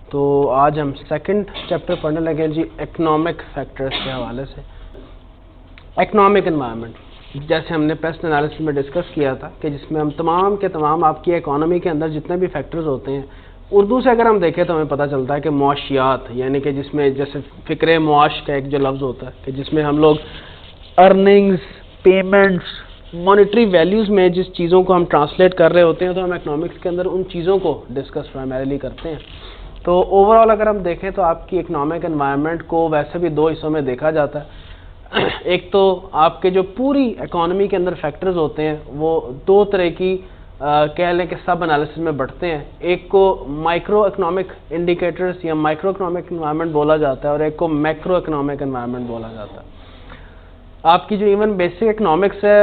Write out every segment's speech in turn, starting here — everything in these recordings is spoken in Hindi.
तो आज हम सेकंड चैप्टर पढ़ने लगे जी, इकोनॉमिक फैक्टर्स के हवाले से। इकोनॉमिक एनवायरनमेंट, जैसे हमने पेस्ट एनालिसिस में डिस्कस किया था कि जिसमें हम तमाम के तमाम आपकी इकोनॉमी के अंदर जितने भी फैक्टर्स होते हैं, उर्दू से अगर हम देखें तो हमें पता चलता है कि मुआशियात, यानी कि जिसमें जैसे फ़िक्र मुआश का एक जो लफ्ज़ होता है कि जिसमें हम लोग अर्निंग्स, पेमेंट्स, मॉनेटरी वैल्यूज़ में जिस चीज़ों को हम ट्रांसलेट कर रहे होते हैं, तो हम इकोनॉमिक्स के अंदर उन चीज़ों को डिस्कस प्राइमरीली करते हैं। तो ओवरऑल अगर हम देखें तो आपकी इकोनॉमिक एनवायरनमेंट को वैसे भी दो हिस्सों में देखा जाता है। एक तो आपके जो पूरी इकोनॉमी के अंदर फैक्टर्स होते हैं वो दो तरह की कह लें कि सब एनालिसिस में बढ़ते हैं। एक को माइक्रो इकोनॉमिक इंडिकेटर्स या माइक्रो इकोनॉमिक एनवायरनमेंट बोला जाता है और एक को मैक्रो इकोनॉमिक एनवायरनमेंट बोला जाता है। आपकी जो इवन बेसिक इकोनॉमिक्स है,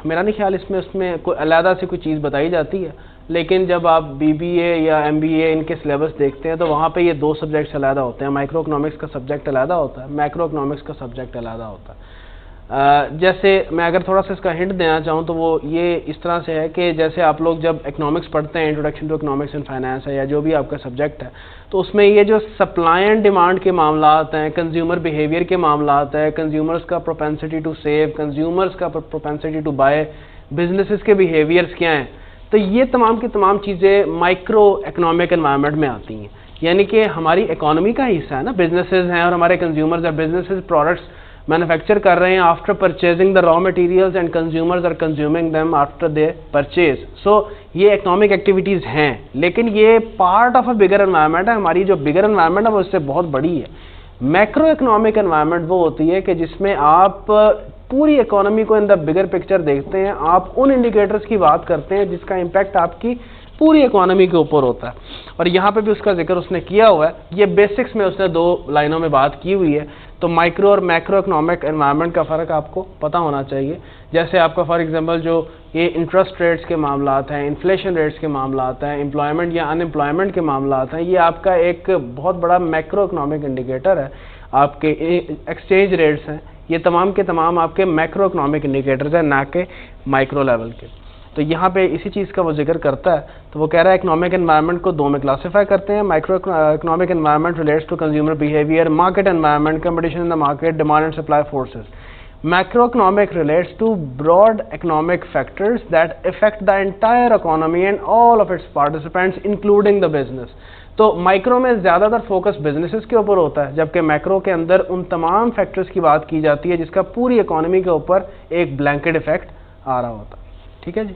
मेरा नहीं ख्याल इसमें उसमें कोई अलहदा से कोई चीज़ बताई जाती है, लेकिन जब आप बीबीए या एमबीए इनके सिलेबस देखते हैं तो वहाँ पे ये दो सब्जेक्ट्स अलहदा होते हैं। माइक्रो इकोनॉमिक्स का सब्जेक्ट अलहदा होता है, मैक्रो इकोनॉमिक्स का सब्जेक्ट अलहदा होता है। जैसे मैं अगर थोड़ा सा इसका हिंट देना चाहूँ तो वो ये इस तरह से है कि जैसे आप लोग जब इकोनॉमिक्स पढ़ते हैं, introduction to economics and finance है या जो भी आपका सब्जेक्ट है, तो उसमें ये जो सप्लाई एंड डिमांड के मामलात हैं, कंज्यूमर बिहेवियर के मामलात हैं, कंज्यूमर्स का प्रोपेंसिटी टू सेव, कंज्यूमर्स का प्रोपेंसिटी टू बाय, बिजनेसेस के बिहेवियर्स क्या हैं, तो ये तमाम की तमाम चीज़ें माइक्रो इकोनॉमिक एनवायरनमेंट में आती हैं। यानी कि हमारी इकोनॉमी का हिस्सा है ना, बिजनेसेस हैं और हमारे कंज्यूमर्स हैं। बिजनेसेस प्रोडक्ट्स मैन्युफैक्चर कर रहे हैं after purchasing the raw materials and consumers are consuming them after they purchase. So ये इकोनॉमिक एक्टिविटीज़ हैं, लेकिन ये part of a bigger environment है। हमारी जो बिगर एनवायरनमेंट है वो इससे बहुत बड़ी है। मैक्रो इकोनॉमिक एनवायरनमेंट वो होती है कि जिसमें आप पूरी इकोनॉमी को इन द बिगर पिक्चर देखते हैं, आप उन इंडिकेटर्स की बात करते हैं जिसका इम्पैक्ट आपकी पूरी इकोनॉमी के ऊपर होता है। और यहाँ पे भी उसका जिक्र उसने किया हुआ है, ये बेसिक्स में उसने दो लाइनों में बात की हुई है। तो माइक्रो और मैक्रो इकोनॉमिक एनवायरनमेंट का फ़र्क आपको पता होना चाहिए। जैसे आपका फॉर एग्जांपल जो ये इंटरेस्ट रेट्स के मामलात हैं, इन्फ्लेशन रेट्स के मामलात हैं, एम्प्लॉयमेंट या अनएम्प्लॉयमेंट के मामलात हैं, ये आपका एक बहुत बड़ा मैक्रो इकोनॉमिक इंडिकेटर है। आपके एक्सचेंज रेट्स हैं, ये तमाम के तमाम आपके मैक्रो इकोनॉमिक इंडिकेटर्स हैं, ना कि माइक्रो लेवल के। तो यहाँ पे इसी चीज़ का वो जिक्र करता है। तो वो कह रहा है इकोनॉमिक एनवायरनमेंट को दो में क्लासीफाई करते हैं। Micro economic environment relates to consumer behaviour, market environment, competition in the market, demand and supply forces. Macroeconomic relates to broad economic factors that affect the entire economy and all of its participants including the business। तो माइक्रो में ज़्यादातर फोकस बिजनेसेस के ऊपर होता है, जबकि मैक्रो के अंदर उन तमाम फैक्टर्स की बात की जाती है जिसका पूरी इकोनॉमी के ऊपर एक ब्लैंकेट इफेक्ट आ रहा होता है। ठीक है जी।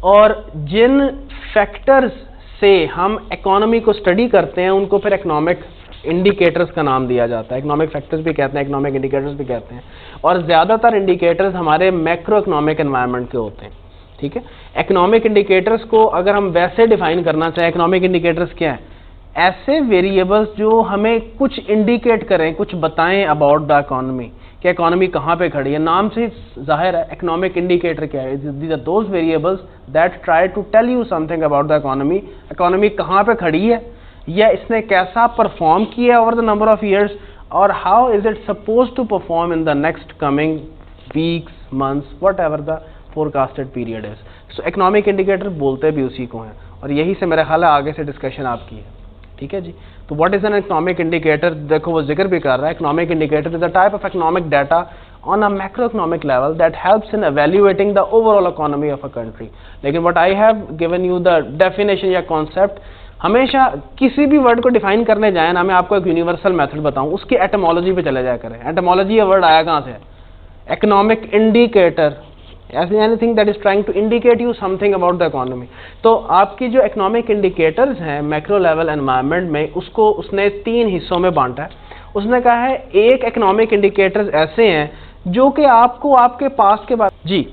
और जिन फैक्टर्स से हम इकोनॉमी को स्टडी करते हैं उनको फिर इकोनॉमिक इंडिकेटर्स का नाम दिया जाता है। इकोनॉमिक फैक्टर्स भी कहते हैं, इकोनॉमिक इंडिकेटर्स भी कहते हैं। और ज़्यादातर इंडिकेटर्स हमारे मैक्रो इकोनॉमिक एनवायरनमेंट के होते हैं। ठीक है। इकोनॉमिक इंडिकेटर्स को अगर हम वैसे डिफाइन करना चाहें, इकोनॉमिक इंडिकेटर्स क्या है? ऐसे वेरिएबल्स जो हमें कुछ इंडिकेट करें, कुछ बताएं अबाउट द इकोनॉमी, कि इकोनॉमी कहाँ पे खड़ी है। नाम से जाहिर है इकोनॉमिक इंडिकेटर क्या है? These are those variables that try to tell you something about the economy. Economy कहाँ पे खड़ी है, या इसने कैसा परफॉर्म किया over the number of years, और how is it suppose to perform in the next coming weeks, months, whatever the forecasted period is. So economic indicator बोलते भी उसी को हैं, और यही से मेरा ख्याल है आगे से डिस्कशन आपकी है। ठीक है जी। तो what is an economic indicator? देखो वो जिक्र भी कर रहा है, economic indicator is a type of economic data on a macroeconomic level that helps in evaluating the overall economy of a country। लेकिन what I have given you the definition या concept, हमेशा किसी भी वर्ड को डिफाइन करने जाए ना, मैं आपको एक यूनिवर्सल मेथड बताऊं, उसकी एटमोलॉजी पे चले जाया करें। एटमोलॉजी ये वर्ड आया कहाँ से? Economic indicator, anything that is trying to indicate you something about the economy. तो आपकी जो इकोनॉमिक इंडिकेटर्स हैं मैक्रो लेवल एनवायरनमेंट में, उसको उसने तीन हिस्सों में बांटा है। उसने कहा है एक इकोनॉमिक इंडिकेटर्स ऐसे हैं जो कि आपको आपके पास के बाद जी,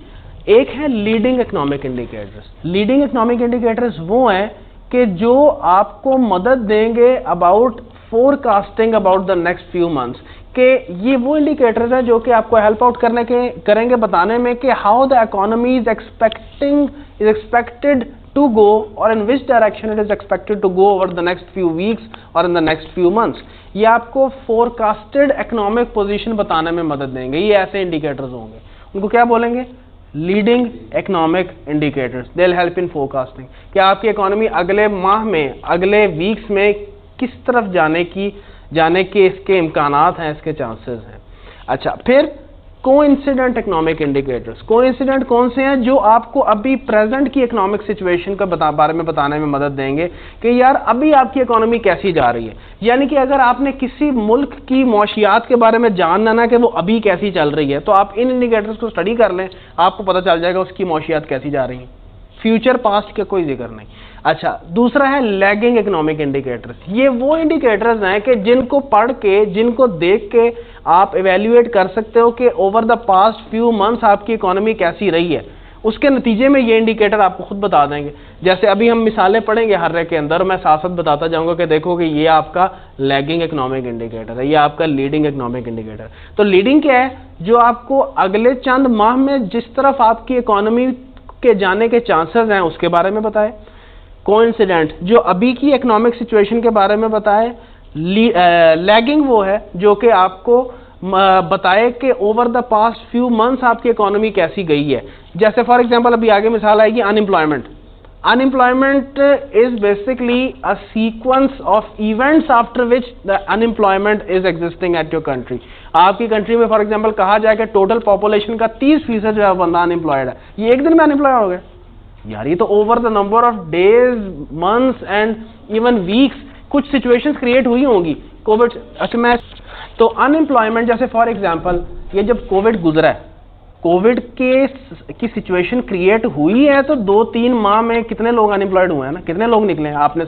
एक है leading economic indicators. Leading economic indicators वो हैं कि जो आपको मदद देंगे about forecasting about the next few months, कि ये वो इंडिकेटर्स हैं जो कि आपको हेल्प आउट करेंगे बताने में कि how the economy is expected to go or in which direction it is expected to go over the next few weeks or in the next few months। ये आपको forecasted economic position बताने में मदद देंगे। ये ऐसे indicators होंगे, उनको क्या बोलेंगे? Leading economic indicators, they will help in forecasting कि आपकी इकोनॉमी अगले माह में, अगले वीक्स में किस तरफ जाने के इसके इम्कानात हैं, इसके चांसेस हैं। अच्छा, फिर कोइंसिडेंट इकोनॉमिक इंडिकेटर्स। कोइंसिडेंट कौन से हैं? जो आपको अभी प्रेजेंट की इकोनॉमिक सिचुएशन का बारे में बताने में मदद देंगे कि यार अभी आपकी इकोनॉमी कैसी जा रही है। यानी कि अगर आपने किसी मुल्क की मौशियात के बारे में जानना ना कि वो अभी कैसी चल रही है, तो आप इन इंडिकेटर्स को स्टडी कर लें, आपको पता चल जाएगा उसकी मौशियात कैसी जा रही है। फ्यूचर पास्ट का कोई जिक्र नहीं। अच्छा, दूसरा है लैगिंग इकोनॉमिक इंडिकेटर्स। ये वो इंडिकेटर्स हैं कि जिनको पढ़ के, जिनको देख के आप इवेल्युएट कर सकते हो कि over the past few months आपकी इकोनॉमी कैसी रही है। उसके नतीजे में ये इंडिकेटर आपको खुद बता देंगे। जैसे अभी हम मिसालें पढ़ेंगे हर एक के अंदर, मैं साथ साथ बताता जाऊंगा कि देखो कि ये आपका लैगिंग इकोनॉमिक इंडिकेटर है, ये आपका लीडिंग इकोनॉमिक इंडिकेटर। तो लीडिंग क्या है? जो आपको अगले चंद माह में जिस तरफ आपकी इकोनॉमी के जाने के चांसेस हैं उसके बारे में बताए। कोइंसिडेंट, जो अभी की इकोनॉमिक सिचुएशन के बारे में बताए। लैगिंग वो है जो कि आपको बताए कि over the past few months आपकी इकोनॉमी कैसी गई है। जैसे फॉर एग्जांपल अभी आगे मिसाल आएगी unemployment. Unemployment is basically a sequence of events after which the unemployment is existing at your country. आपकी कंट्री में फॉर एग्जांपल कहा जाए कि टोटल पॉपुलेशन का 30% जो है बंदा अनएम्प्लॉयड है, ये एक दिन में अनएम्प्लॉय हो गया यार। ये तो over the number of days, months and even weeks कुछ सिचुएशंस क्रिएट हुई होंगी कोविड। अच्छा, मैं तो अनएम्प्लॉयमेंट जैसे फॉर एग्जांपल ये जब कोविड गुजरा है, कोविड की सिचुएशन क्रिएट हुई है, तो 2-3 माह में कितने लोग अनएम्प्लॉयड हुए हैं ना, कितने लोग निकले हैं। आपने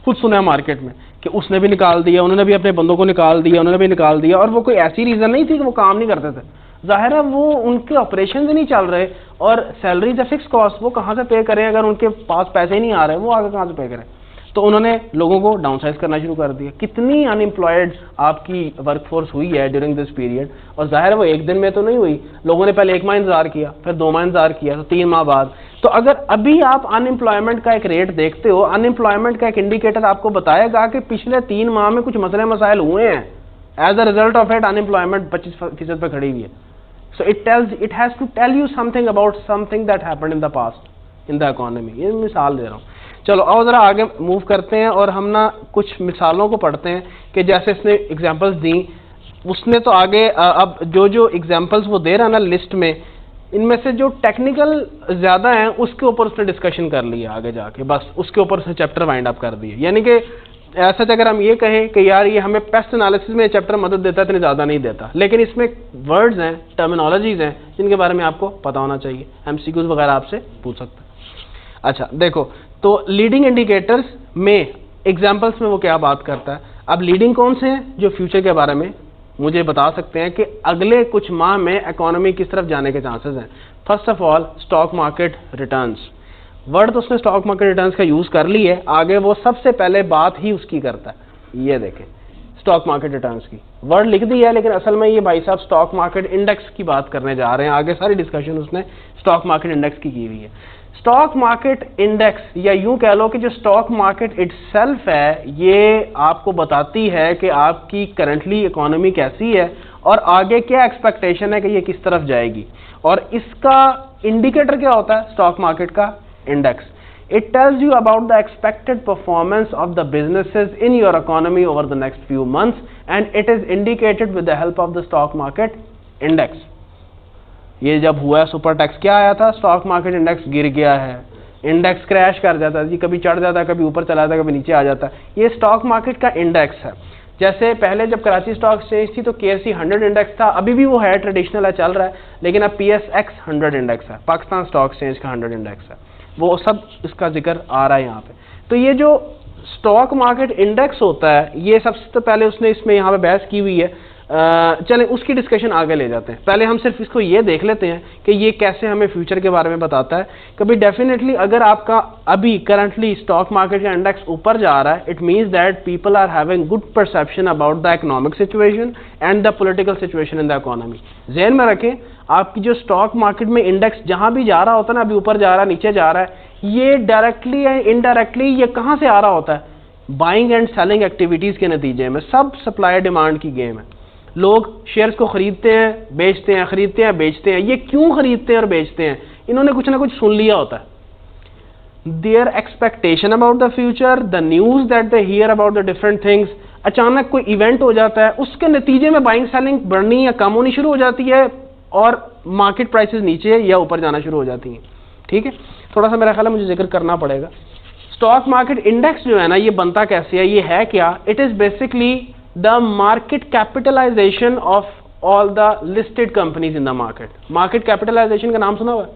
खुद सुना है मार्केट में कि उसने भी निकाल दिया, उन्होंने भी अपने बंदों को निकाल दिया, उन्होंने भी निकाल दिया, और वो कोई ऐसी रीजन नहीं थी कि वो काम नहीं करते थे। जाहिर है वो उनके ऑपरेशन नहीं चल रहे, और सैलरीज फिक्स कॉस्ट वो कहाँ से पे करें अगर उनके पास पैसे ही नहीं आ रहे, वो आगे कहाँ से पे करें। तो उन्होंने लोगों को डाउनसाइज करना शुरू कर दिया। कितनी अनएम्प्लॉयड आपकी वर्कफोर्स हुई है ड्यूरिंग दिस पीरियड, और जाहिर है वो एक दिन में तो नहीं हुई। लोगों ने पहले 1 माह इंतजार किया, फिर 2 माह इंतजार किया, तो 3 माह बाद। तो अगर अभी आप अनएम्प्लॉयमेंट का एक रेट देखते हो, अनएम्प्लॉयमेंट का एक इंडिकेटर आपको बताएगा कि पिछले 3 माह में कुछ मसले मसाइल हुए हैं, as a result of it unemployment 25% पे खड़ी हुई है। So it has to tell you something about something that happened in the past in the economy। ये मिसाल दे रहा हूँ। चलो आओ जरा आगे मूव करते हैं और हम ना कुछ मिसालों को पढ़ते हैं कि जैसे इसने एग्जांपल्स दी, उसने तो आगे अब जो एग्जांपल्स वो दे रहा है ना लिस्ट में, इनमें से जो टेक्निकल ज़्यादा हैं उसके ऊपर उसने डिस्कशन कर लिया आगे जाके, बस उसके ऊपर उसने चैप्टर वाइंड अप कर दिए। यानी कि ऐसा अगर हम ये कहें कि यार ये हमें पेस्ट एनालिसिस में चैप्टर मदद देता है, इतनी ज़्यादा नहीं देता, लेकिन इसमें वर्ड्स हैं, टर्मिनोलॉजीज हैं जिनके बारे में आपको पता होना चाहिए। MCQs वगैरह आपसे पूछ सकते हैं। अच्छा देखो, तो लीडिंग इंडिकेटर्स में एग्जाम्पल्स में वो क्या बात करता है। अब लीडिंग कौन से हैं? जो फ्यूचर के बारे में मुझे बता सकते हैं कि अगले कुछ माह में इकोनॉमी किस तरफ जाने के चांसेस हैं। First of all stock market returns. Word तो उसने स्टॉक मार्केट रिटर्न्स का यूज कर ली है, आगे वो सबसे पहले बात ही उसकी करता है। ये देखें स्टॉक मार्केट रिटर्न्स की वर्ड लिख दी है, लेकिन असल में ये भाई साहब स्टॉक मार्केट इंडेक्स की बात करने जा रहे हैं। आगे सारी डिस्कशन उसने स्टॉक मार्केट इंडेक्स की हुई है। स्टॉक मार्केट इंडेक्स, या यूं कह लो कि जो स्टॉक मार्केट इटसेल्फ है, ये आपको बताती है कि आपकी करंटली इकोनॉमी कैसी है और आगे क्या एक्सपेक्टेशन है कि ये किस तरफ जाएगी। और इसका इंडिकेटर क्या होता है? स्टॉक मार्केट का index. It tells you about the expected performance of the businesses in your economy over the next few months, and it is indicated with the help of the stock market index. ये जब हुआ सुपर टैक्स क्या आया था? स्टॉक मार्केट इंडेक्स गिर गया है, इंडेक्स क्रैश कर जाता है जी, कभी चढ़ जाता है, कभी ऊपर चला जाता है, कभी नीचे आ जाता है। ये स्टॉक मार्केट का इंडेक्स है। जैसे पहले जब कराची स्टॉक एक्सचेंज थी तो KSE 100 इंडेक्स था, अभी भी वो है, ट्रेडिशनल है, चल रहा है, लेकिन अब PSX 100 इंडेक्स है, पाकिस्तान स्टॉक एक्सचेंज का 100 इंडेक्स है। वो सब इसका जिक्र आ रहा है यहाँ पे। तो ये जो स्टॉक मार्केट इंडेक्स होता है, ये सबसे तो पहले उसने इसमें यहाँ पे बहस की हुई है। चलें उसकी डिस्कशन आगे ले जाते हैं। पहले हम सिर्फ इसको ये देख लेते हैं कि ये कैसे हमें फ्यूचर के बारे में बताता है। कभी डेफिनेटली अगर आपका अभी करंटली स्टॉक मार्केट का इंडेक्स ऊपर जा रहा है, it means that people are having good perception about the economic situation and the political situation in the economy. ज़हन में रखें, आपकी जो स्टॉक मार्केट में इंडेक्स जहां भी जा रहा होता है ना, अभी ऊपर जा रहा है, नीचे जा रहा है, ये डायरेक्टली या इनडायरेक्टली ये कहां से आ रहा होता है? बाइंग एंड सेलिंग एक्टिविटीज के नतीजे में। सब सप्लाई डिमांड की गेम है। लोग शेयर्स को खरीदते हैं, बेचते हैं, खरीदते हैं, बेचते हैं। ये क्यों खरीदते हैं और बेचते हैं? इन्होंने कुछ ना कुछ सुन लिया होता है। Their expectation about the future, the news that they hear about the different things, अचानक कोई इवेंट हो जाता है, उसके नतीजे में बाइंग सेलिंग बढ़नी या कम होनी शुरू हो जाती है और मार्केट प्राइसेस नीचे या ऊपर जाना शुरू हो जाती हैं। ठीक है, थोड़ा सा मेरा ख्याल है मुझे जिक्र करना पड़ेगा। स्टॉक मार्केट इंडेक्स जो है ना, ये बनता कैसे है, ये है क्या? It is basically the market capitalisation of all the listed companies in the market. Market capitalisation का नाम सुना हुआ है?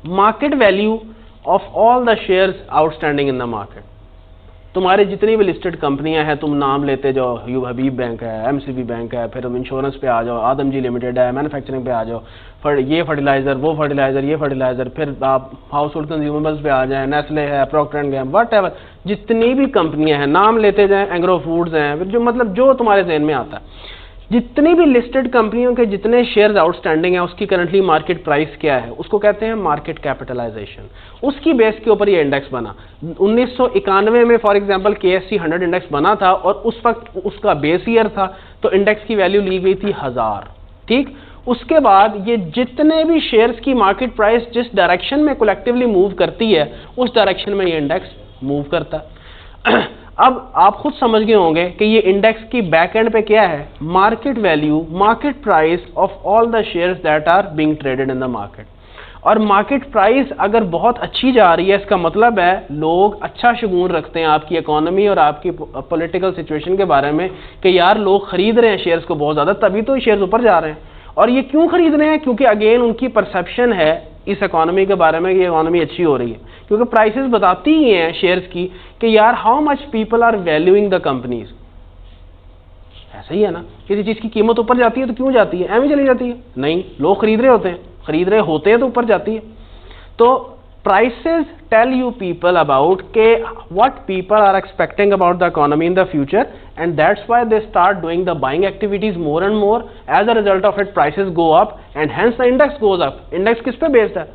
Market value of all the shares outstanding in the market. तुम्हारे जितनी भी लिस्टेड कंपनियां हैं, तुम नाम लेते जाओ, यूब हबीब बैंक है, एमसीबी बैंक है, फिर तुम इंश्योरेंस पे आ जाओ, आदमजी लिमिटेड है, मैन्युफैक्चरिंग पे आ जाओ, ये फर्टिलाइजर, वो फर्टिलाइजर, ये फर्टिलाइजर, फिर आप हाउस होल्ड कंज्यूमेबल्स पे आ जाए, नेस्ले है, प्रॉक्टर एंड गैम्बल, व्हाटएवर, जितनी भी कंपनियां हैं नाम लेते जाएं, एग्रो फूड्स हैं, फिर जो मतलब जो तुम्हारे ज़हन में आता है, जितनी भी लिस्टेड कंपनियों के जितने शेयर्स आउटस्टैंडिंग हैं, उसकी करंटली मार्केट प्राइस क्या है, उसको कहते हैं मार्केट कैपिटलाइजेशन। उसकी बेस के ऊपर ये इंडेक्स बना। 1991 में फॉर एग्जांपल KSE 100 इंडेक्स बना था और उस वक्त उसका बेस ईयर था, तो इंडेक्स की वैल्यू ली गई थी 1000। ठीक, उसके बाद ये जितने भी शेयर्स की मार्केट प्राइस जिस डायरेक्शन में कलेक्टिवली मूव करती है, उस डायरेक्शन में ये इंडेक्स मूव करता है। अब आप खुद समझ गए होंगे कि ये इंडेक्स की बैक एंड पे क्या है? Market value, market price of all the shares that are being traded in the market. और मार्केट प्राइस अगर बहुत अच्छी जा रही है, इसका मतलब है लोग अच्छा शुगून रखते हैं आपकी इकोनॉमी और आपकी पॉलिटिकल सिचुएशन के बारे में कि यार लोग खरीद रहे हैं शेयर्स को बहुत ज़्यादा, तभी तो शेयर्स ऊपर जा रहे हैं। और ये क्यों खरीद रहे हैं? क्योंकि अगेन उनकी परसेप्शन है इस इकोनॉमी के बारे में कि इकोनॉमी अच्छी हो रही है, क्योंकि प्राइसेस बताती ही हैं शेयर्स की कि यार how much people are valuing the companies. ऐसा ही है ना, किसी चीज़ की कीमत ऊपर जाती है तो क्यों जाती है? एवं चली जाती है? नहीं, लोग खरीद रहे होते हैं तो ऊपर जाती है। तो prices tell you people about what people are expecting about the economy in the future, and that's why they start doing the buying activities more and more. As a result of it, prices go up and hence the index goes up. Index किस पे based है?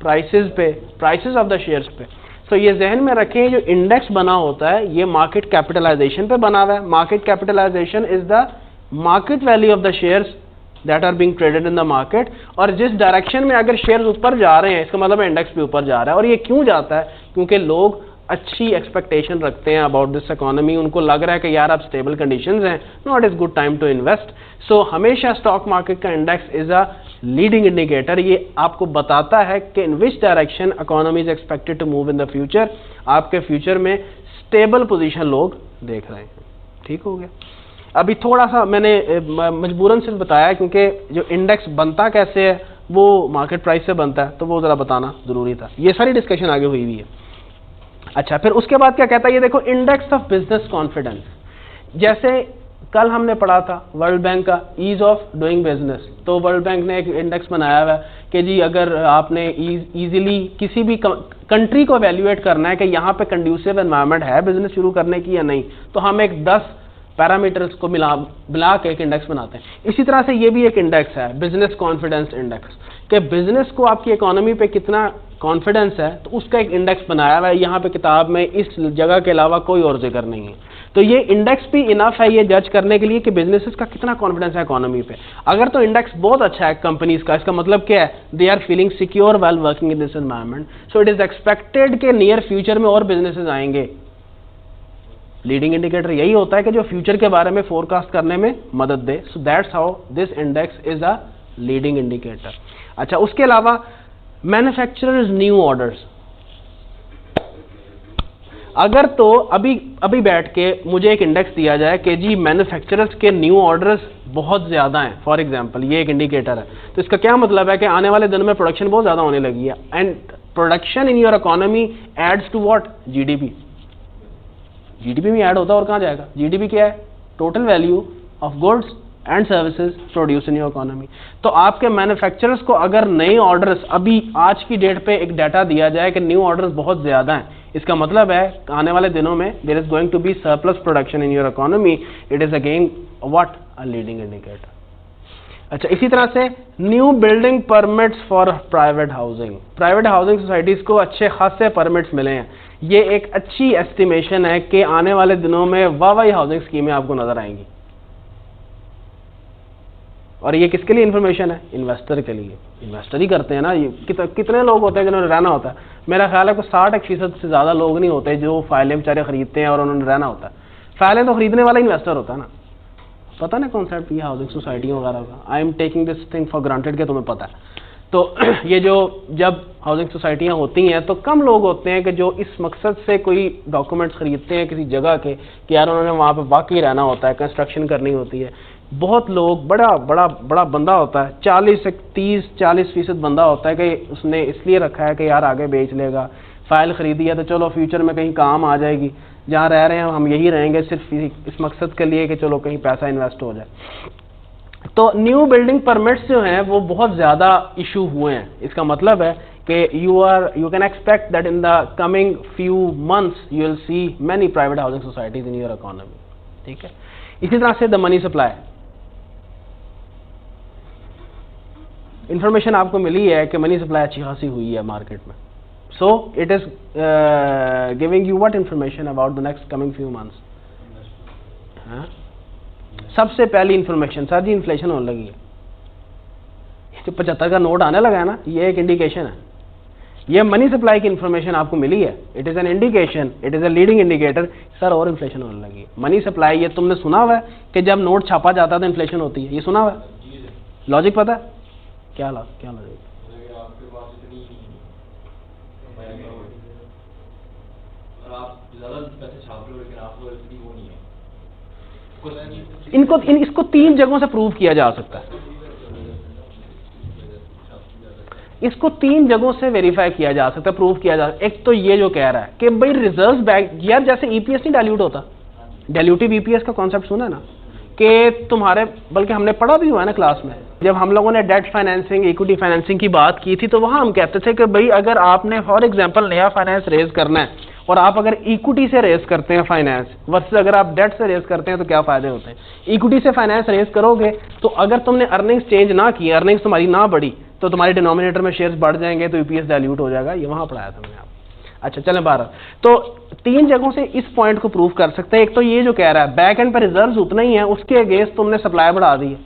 Prices पे, prices of the shares पे। So ये जहन में रखें, जो इंडेक्स बना होता है ये मार्केट कैपिटलाइजेशन पे बना हुआ है। Market capitalisation is the market value of the shares that are being traded in the market. और जिस डायरेक्शन में अगर शेयर्स ऊपर जा रहे हैं, इसका मतलब इंडेक्स भी ऊपर जा रहा है। और ये क्यों जाता है? क्योंकि लोग अच्छी एक्सपेक्टेशन रखते हैं अबाउट दिस इकोनॉमी, उनको लग रहा है कि यार अब स्टेबल कंडीशंस हैं, not is good time to invest. So हमेशा स्टॉक मार्केट का index is a leading indicator. ये आपको बताता है कि in which direction economy is expected to move in the future. आपके फ्यूचर में स्टेबल पोजीशन लोग देख रहे हैं। ठीक हो गया? अभी थोड़ा सा मैंने मजबूरन सिर्फ बताया क्योंकि जो इंडेक्स बनता कैसे है वो मार्केट प्राइस से बनता है, तो वो ज़रा बताना ज़रूरी था। ये सारी डिस्कशन आगे हुई है। अच्छा, फिर उसके बाद क्या कहता है, ये देखो इंडेक्स ऑफ बिजनेस कॉन्फिडेंस। जैसे कल हमने पढ़ा था वर्ल्ड बैंक का ईज ऑफ डूइंग बिजनेस, तो वर्ल्ड बैंक ने एक इंडेक्स बनाया हुआ है कि जी अगर आपने ईजिली किसी भी कंट्री को एवेल्युएट करना है कि यहाँ पे कंड्यूसिव एनवायरनमेंट है बिजनेस शुरू करने की या नहीं, तो हम एक 10 पैरामीटर्स को मिला के एक इंडेक्स बनाते हैं। इसी तरह से ये भी एक इंडेक्स है, बिजनेस कॉन्फिडेंस इंडेक्स, कि बिजनेस को आपकी इकोनॉमी पे कितना कॉन्फिडेंस है, तो उसका एक इंडेक्स बनाया हुआ है। यहाँ पे किताब में इस जगह के अलावा कोई और जिक्र नहीं है। तो ये इंडेक्स भी इनफ है ये जज करने के लिए कि बिजनेसेस का कितना कॉन्फिडेंस है इकोनॉमी पे। अगर तो इंडेक्स बहुत अच्छा है कंपनीज का, इसका मतलब क्या है? They are feeling secure well working in this environment, so it is expected के नियर फ्यूचर में और बिजनेसेस आएंगे। लीडिंग इंडिकेटर यही होता है कि जो फ्यूचर के बारे में फोरकास्ट करने में मदद दे। So that's how this index is a leading indicator. अच्छा, उसके अलावा मैन्युफैक्चरर्स न्यू ऑर्डर्स। अगर तो अभी बैठ के मुझे एक इंडेक्स दिया जाए कि जी मैन्युफैक्चरर्स के न्यू ऑर्डर्स बहुत ज़्यादा हैं, फॉर एग्जांपल ये एक इंडिकेटर है, तो इसका क्या मतलब है कि आने वाले दिनों में प्रोडक्शन बहुत ज़्यादा होने लगी है। And production in your economy adds to what? GDP. GDP में ऐड होता है और कहाँ जाएगा? जीडीपी क्या है? Total value of goods and services produce in your economy. तो आपके मैन्युफैक्चरर्स को अगर नए ऑर्डर्स अभी आज की डेट पे एक डाटा दिया जाए कि न्यू ऑर्डर्स बहुत ज़्यादा हैं, इसका मतलब है आने वाले दिनों में there is going to be surplus production in your economy. It is again what? A leading indicator. अच्छा, इसी तरह से new building permits for private housing. Private housing societies को अच्छे खासे परमिट्स मिले हैं। ये एक अच्छी एस्टिमेशन है कि आने वाले दिनों में वाहवाही हाउसिंग स्कीमें आपको नजर आएंगी। और ये किसके लिए इन्फॉर्मेशन है? इन्वेस्टर के लिए। इन्वेस्टर ही करते हैं ना ये। कितने लोग होते हैं जिन्होंने रहना होता है? मेरा ख्याल है कि 60% से ज़्यादा लोग नहीं होते जो फाइलें बेचारे खरीदते हैं और उन्होंने रहना होता है। फाइलें तो खरीदने वाला इन्वेस्टर होता है ना। पता ना कॉन्सेप्ट ये हाउसिंग सोसाइटी वगैरह का। I am taking this thing for granted कि तुम्हें पता है। तो ये जो जब हाउसिंग सोसाइटियाँ होती हैं तो कम लोग होते हैं कि जो इस मकसद से कोई डॉक्यूमेंट्स खरीदते हैं किसी जगह के कि यार उन्होंने वहाँ पे वाकई रहना होता है, कंस्ट्रक्शन करनी होती है। बहुत लोग, बड़ा बंदा होता है, 40% बंदा होता है कि उसने इसलिए रखा है कि यार आगे बेच लेगा। फाइल खरीदी है तो चलो फ्यूचर में कहीं काम आ जाएगी, जहाँ रह रहे हैं हम यही रहेंगे सिर्फ इस मकसद के लिए कि चलो कहीं पैसा इन्वेस्ट हो जाए। तो न्यू बिल्डिंग परमिट्स जो हैं वो बहुत ज़्यादा इशू हुए हैं। इसका मतलब है कि you can expect that in the coming few months you will see many private housing societies in your economy. ठीक है। इसी तरह से द मनी सप्लाई, इंफॉर्मेशन आपको मिली है कि मनी सप्लाई अच्छी खासी हुई है मार्केट में। सो it is giving you what information about the next coming few months. सबसे पहली इंफॉर्मेशन, सर जी इन्फ्लेशन होने लगी है। जो 75 का नोट आने लगा है ना, ये एक इंडिकेशन है। ये मनी सप्लाई की इंफॉर्मेशन आपको मिली है। It is an indication, it is a leading indicator sir और इन्फ्लेशन होने लगी है। मनी सप्लाई, ये तुमने सुना हुआ है कि जब नोट छापा जाता है तो इन्फ्लेशन होती है, ये सुना हुआ है? लॉजिक पता है क्या लॉजिक? इसको 3 जगहों से प्रूव किया जा सकता है। इसको 3 जगहों से वेरीफाई किया जा सकता है, प्रूव किया जा सकता है। एक तो ये जो कह रहा है कि भाई रिजर्व बैंक, यार जैसे ईपीएस नहीं डाइल्यूट होता, डाइल्यूटिव ईपीएस का कॉन्सेप्ट सुना है ना, कि तुम्हारे, बल्कि हमने पढ़ा भी हुआ है ना क्लास में, जब हम लोगों ने डेट फाइनेंसिंग, इक्विटी फाइनेंसिंग की बात की थी, तो वहां हम कहते थे कि भाई अगर आपने फॉर एग्जांपल नया फाइनेंस रेज करना है और आप अगर इक्विटी से रेज करते हैं फाइनेंस वर्सेस अगर आप डेट से रेज करते हैं तो क्या फायदे होते हैं? इक्विटी से फाइनेंस रेज करोगे तो अगर तुमने अर्निंग्स चेंज ना की, अर्निंग्स तुम्हारी ना बढ़ी, तो तुम्हारे डिनोमिनेटर में शेयर्स बढ़ जाएंगे, तो ईपीएस डाइल्यूट हो जाएगा। ये वहां पढ़ाया था मैंने आपको। अच्छा चलें 12। तो 3 जगहों से इस पॉइंट को प्रूव कर सकते हैं। एक तो ये जो कह रहा है बैक एंड पर रिजर्व्स उतना ही है, उसके अगेंस्ट तुमने सप्लाई बढ़ा दी है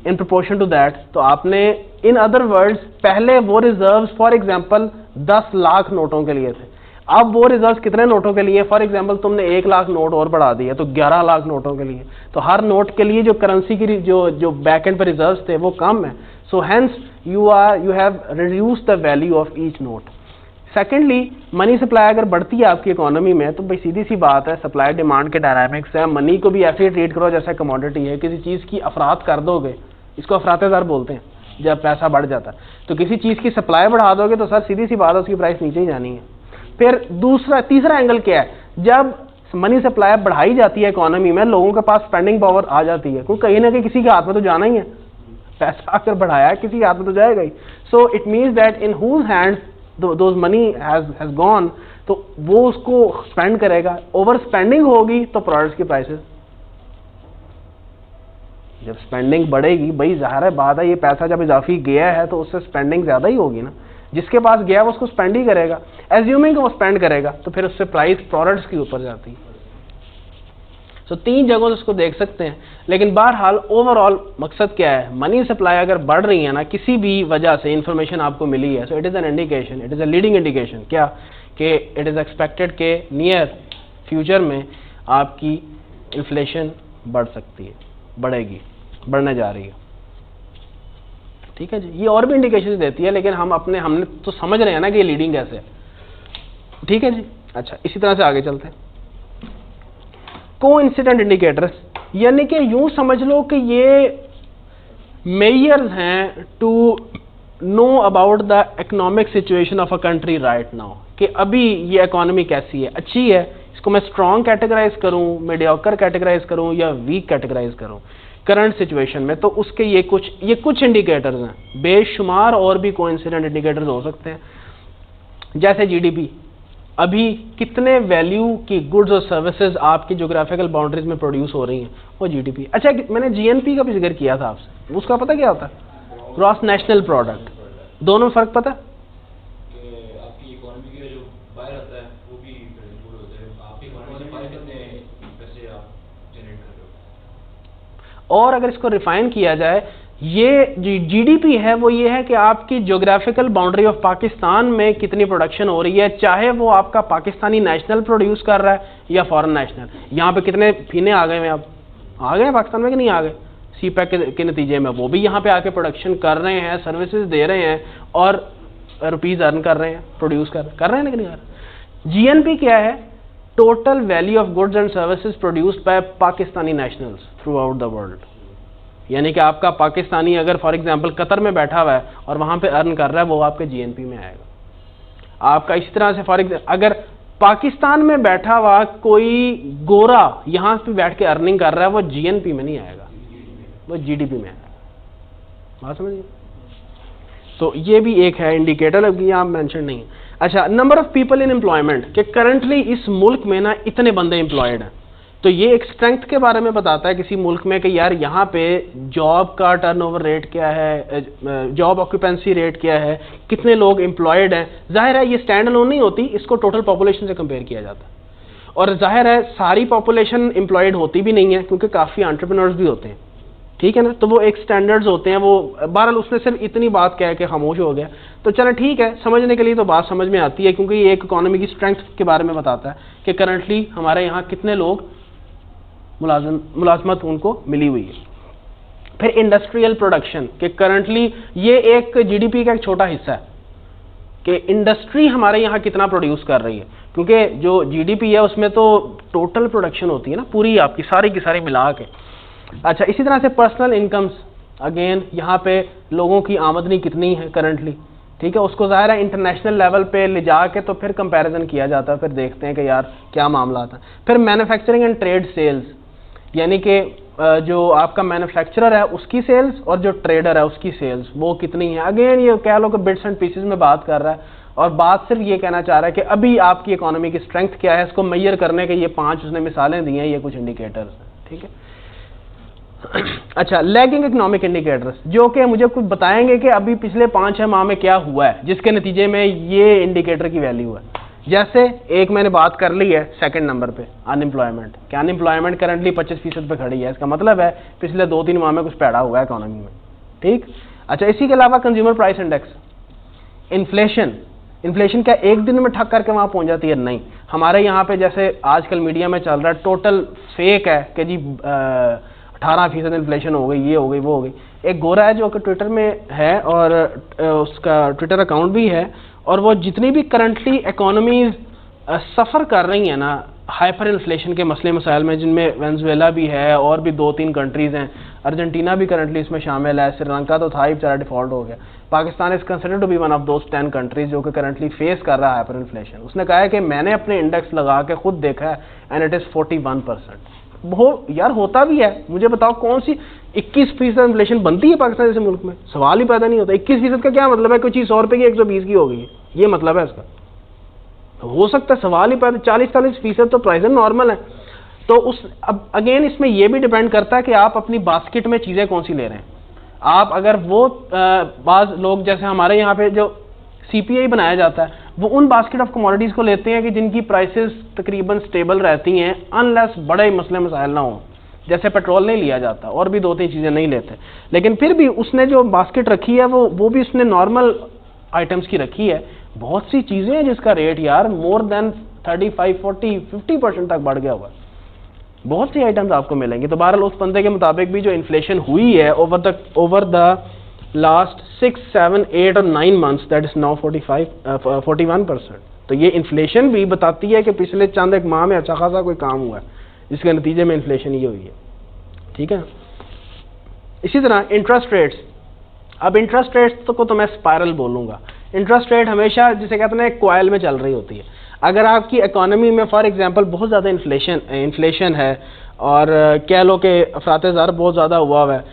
इन प्रोपोर्शन टू दैट। तो आपने, इन अदर वर्ड्स, पहले वो रिजर्व्स फॉर एग्जांपल 10 लाख नोटों के लिए थे, अब वो रिजर्व्स कितने नोटों के लिए? फॉर एग्जांपल तुमने 1 लाख नोट और बढ़ा दिए तो 11 लाख नोटों के लिए। तो हर नोट के लिए जो करेंसी की जो बैक एंड पर रिजर्व्स थे वो कम है। So hence you have reduced the value of each note. Secondly, money supply अगर बढ़ती है आपकी इकोनॉमी में तो भाई सीधी सी बात है, सप्लाई डिमांड के डायनामिक्स है। मनी को भी ऐसे ही ट्रीट करो जैसा कमोडिटी है। किसी चीज़ की अफरात कर दोगे, इसको अफराते ज़र बोलते हैं जब पैसा बढ़ जाता है, तो किसी चीज़ की सप्लाई बढ़ा दोगे तो सर सीधी सी बात है उसकी प्राइस नीचे ही जानी है। फिर तीसरा एंगल क्या है? जब मनी सप्लाई बढ़ाई जाती है इकोनॉमी में, लोगों के पास स्पेंडिंग पावर आ जाती है, क्योंकि कहीं ना कहीं किसी के हाथ में तो जाना ही है, पैसा अगर बढ़ाया है किसी के हाथ में तो जाएगा ही। So it means that in whose hands those money has gone, तो वो उसको स्पेंड करेगा। ओवर स्पेंडिंग होगी तो प्रोडक्ट्स की प्राइसेस, जब स्पेंडिंग बढ़ेगी, भाई जाहिर है बात है, ये पैसा जब इजाफी गया है तो उससे स्पेंडिंग ज्यादा ही होगी ना। जिसके पास गया वो उसको स्पेंड ही करेगा, एज्यूमिंग वो स्पेंड करेगा, तो फिर उससे प्राइस प्रोडक्ट्स के ऊपर जाती है। सो 3 जगहों से उसको देख सकते हैं। लेकिन बहरहाल ओवरऑल मकसद क्या है? मनी सप्लाई अगर बढ़ रही है ना, किसी भी वजह से इंफॉर्मेशन आपको मिली है, so it is an indication, it is a leading indication क्या, कि इट इज़ एक्सपेक्टेड के नियर फ्यूचर में आपकी इन्फ्लेशन बढ़ सकती है, बढ़ेगी, बढ़ने जा रही है। ठीक है जी। ये और भी इंडिकेशन देती है, लेकिन हमने तो समझ रहे हैं ना कि ये लीडिंग कैसे है। ठीक है जी। अच्छा, इसी तरह से आगे चलते हैं। कोइंसिडेंट इंडिकेटर्स, यानी कि यूं समझ लो कि ये मेजर्स हैं to know about the economic situation of a country right now, कि अभी ये इकोनॉमी कैसी है, अच्छी है, इसको मैं स्ट्रॉन्ग कैटेगराइज करूं, मीडियोकर कैटेगराइज करूं या वीक कैटेगराइज करूं करंट सिचुएशन में। तो उसके ये कुछ इंडिकेटर्स हैं, बेशुमार और भी कोइंसिडेंट इंडिकेटर्स हो सकते हैं। जैसे जीडीपी, अभी कितने वैल्यू की गुड्स और सर्विसेज आपकी ज्योग्राफिकल बाउंड्रीज में प्रोड्यूस हो रही हैं, वो जीडीपी। अच्छा, मैंने जीएनपी का भी जिक्र किया था आपसे, उसका पता क्या होता है? Gross national product. दोनों में फर्क पता है? आपकी इकोनॉमी के जो बाहर आता है वो भी होता है, आपकी इकोनॉमी से बाहर कितने पैसे आप जनरेट कर रहे हो। और अगर इसको रिफाइन किया जाए ये जीडीपी है वो ये है कि आपकी ज्योग्राफिकल बाउंड्री ऑफ पाकिस्तान में कितनी प्रोडक्शन हो रही है, चाहे वो आपका पाकिस्तानी नेशनल प्रोड्यूस कर रहा है या फॉरेन नेशनल। यहाँ पे कितने फीने आ गए हैं, अब आ गए पाकिस्तान में कि नहीं आ गए, सी पैक के नतीजे में वो भी यहाँ पे आके प्रोडक्शन कर रहे हैं, सर्विसेज दे रहे हैं और रुपीज अर्न कर रहे हैं, प्रोड्यूस कर रहे हैं कि नहीं कर रहे। जीएनपी क्या है, total value of goods and services produced by Pakistani nationals through out the world. यानी कि आपका पाकिस्तानी अगर फॉर एग्जांपल कतर में बैठा हुआ है और वहां पे अर्न कर रहा है, वो आपके जीएनपी में आएगा। आपका इसी तरह से फॉर एग्जांपल अगर पाकिस्तान में बैठा हुआ कोई गोरा यहां पे बैठ के अर्निंग कर रहा है, वो जीएनपी में नहीं आएगा, वो जीडीपी में आएगा। बात समझिए। तो ये भी एक है इंडिकेटर, अब यहाँ मेंशन नहीं है। अच्छा, number of people in employment, कि करंटली इस मुल्क में ना इतने बंदे एम्प्लॉयड हैं, तो ये एक स्ट्रेंथ के बारे में बताता है किसी मुल्क में कि यार यहाँ पे जॉब का टर्नओवर रेट क्या है, जॉब ऑक्यूपेंसी रेट क्या है, कितने लोग एम्प्लॉयड हैं। जाहिर है ये स्टैंड अलोन नहीं होती, इसको टोटल पॉपुलेशन से कंपेयर किया जाता है। और जाहिर है सारी पॉपुलेशन एम्प्लॉयड होती भी नहीं है, क्योंकि काफ़ी एंटरप्रेन्योर्स भी होते हैं, ठीक है ना। तो वो एक स्टैंडर्ड्स होते हैं, वो बहरहाल उसने सिर्फ इतनी बात कह के खामोश हो गया। तो चलो ठीक है, समझने के लिए तो बात समझ में आती है, क्योंकि ये एक इकोनॉमी की स्ट्रेंथ के बारे में बताता है कि करंटली हमारे यहाँ कितने लोग मुलाजमत उनको मिली हुई है। फिर इंडस्ट्रियल प्रोडक्शन, कि करंटली ये एक जीडीपी का एक छोटा हिस्सा है कि इंडस्ट्री हमारे यहाँ कितना प्रोड्यूस कर रही है, क्योंकि जो जीडीपी है उसमें तो टोटल प्रोडक्शन होती है ना पूरी आपकी सारी की सारी मिला के। अच्छा, इसी तरह से पर्सनल इनकम्स, अगेन यहाँ पे लोगों की आमदनी कितनी है करंटली, ठीक है, उसको ज़ाहिर है इंटरनेशनल लेवल पे ले जाके तो फिर कंपैरिजन किया जाता है, फिर देखते हैं कि यार क्या मामला आता है। फिर मैन्युफैक्चरिंग एंड ट्रेड सेल्स, यानी कि जो आपका मैन्युफैक्चरर है उसकी सेल्स और जो ट्रेडर है उसकी सेल्स वो कितनी है। अगेन ये कह लो कि बिट्स एंड पीसेस में बात कर रहा है, और बात सिर्फ ये कहना चाह रहा है कि अभी आपकी इकोनॉमी की स्ट्रेंथ क्या है, इसको मेजर करने के ये 5 उसने मिसालें दी हैं, ये कुछ इंडिकेटर्स हैं, ठीक है। अच्छा, लैगिंग इकोनॉमिक इंडिकेटर्स, जो कि मुझे कुछ बताएंगे कि अभी पिछले 5-6 माह में क्या हुआ है जिसके नतीजे में ये इंडिकेटर की वैल्यू है। जैसे एक मैंने बात कर ली है सेकंड नंबर पे, अनएम्प्लॉयमेंट, कि अनएम्प्लॉयमेंट करंटली 25% पे खड़ी है, इसका मतलब है पिछले 2-3 माह में कुछ पैदा हुआ है इकोनॉमी में, ठीक। अच्छा, इसी के अलावा कंज्यूमर प्राइस इंडेक्स, इन्फ्लेशन क्या एक दिन में ठक करके वहां पहुंच जाती है? नहीं। हमारे यहाँ पे जैसे आजकल मीडिया में चल रहा है, टोटल फेक है कि जी 18% इन्फ्लेशन हो गई, ये हो गई, वो हो गई। एक गोरा है जो कि ट्विटर में है और उसका ट्विटर अकाउंट भी है, और वो जितनी भी करंटली इकोनॉमीज सफ़र कर रही हैं ना हाइपर इन्फ्लेशन के मसले मसाइल में, जिनमें वेनेजुएला भी है और भी 2-3 कंट्रीज़ हैं, अर्जेंटीना भी करंटली इसमें शामिल है, श्रीलंका तो था ही बेचारा डिफॉल्ट हो गया, Pakistan is considered to be one of those 10 countries जो कि करंटली फेस कर रहा है हाइपर इन्फ्लेशन। उसने कहा है कि मैंने अपने इंडेक्स लगा के खुद देखा है एंड इट इज़ 41%। वो यार होता भी है, मुझे बताओ कौन सी 21% इन्फ्लेशन बनती है पाकिस्तान जैसे मुल्क में? सवाल ही पैदा नहीं होता। 21% का क्या मतलब है? कोई चीज़ 100 रुपये की 120 की हो गई है, ये मतलब है इसका? हो सकता है, सवाल ही पैदा। 40-40% तो प्राइस नॉर्मल है। तो उस अब अगेन इसमें यह भी डिपेंड करता है कि आप अपनी बास्केट में चीज़ें कौन सी ले रहे हैं। आप अगर वो बाज़ लोग जैसे हमारे यहाँ पे जो CPI बनाया जाता है, वो उन बास्केट ऑफ कमोडिटीज़ को लेते हैं कि जिनकी प्राइसेस तकरीबन स्टेबल रहती हैं, अनलेस बड़े मसले मसाइल ना हो। जैसे पेट्रोल नहीं लिया जाता और भी 2-3 चीज़ें नहीं लेते, लेकिन फिर भी उसने जो बास्केट रखी है वो भी उसने नॉर्मल आइटम्स की रखी है। बहुत सी चीज़ें हैं जिसका रेट यार मोर देन 35, 40, 50% तक बढ़ गया हुआ है। बहुत सी आइटम्स आपको मिलेंगी। तो बहरहाल उस बंदे के मुताबिक भी जो इन्फ्लेशन हुई है ओवर द लास्ट 6, 7, 8 और 9 मंथ्स, दैट इज नाउ 41%। तो ये इन्फ्लेशन भी बताती है कि पिछले चंद एक माह में अच्छा खासा कोई काम हुआ है, जिसके नतीजे में इन्फ्लेशन ये हुई है, ठीक है। इसी तरह इंटरेस्ट रेट्स। अब इंटरेस्ट रेट्स को तो मैं स्पाइरल बोलूँगा। इंटरेस्ट रेट हमेशा जिसे कहते हैं एक कॉइल में चल रही होती है। अगर आपकी इकोनॉमी में फॉर एग्जांपल बहुत ज़्यादा इन्फ्लेशन है और कह लो कि अफरात-ए-ज़र बहुत ज़्यादा हुआ है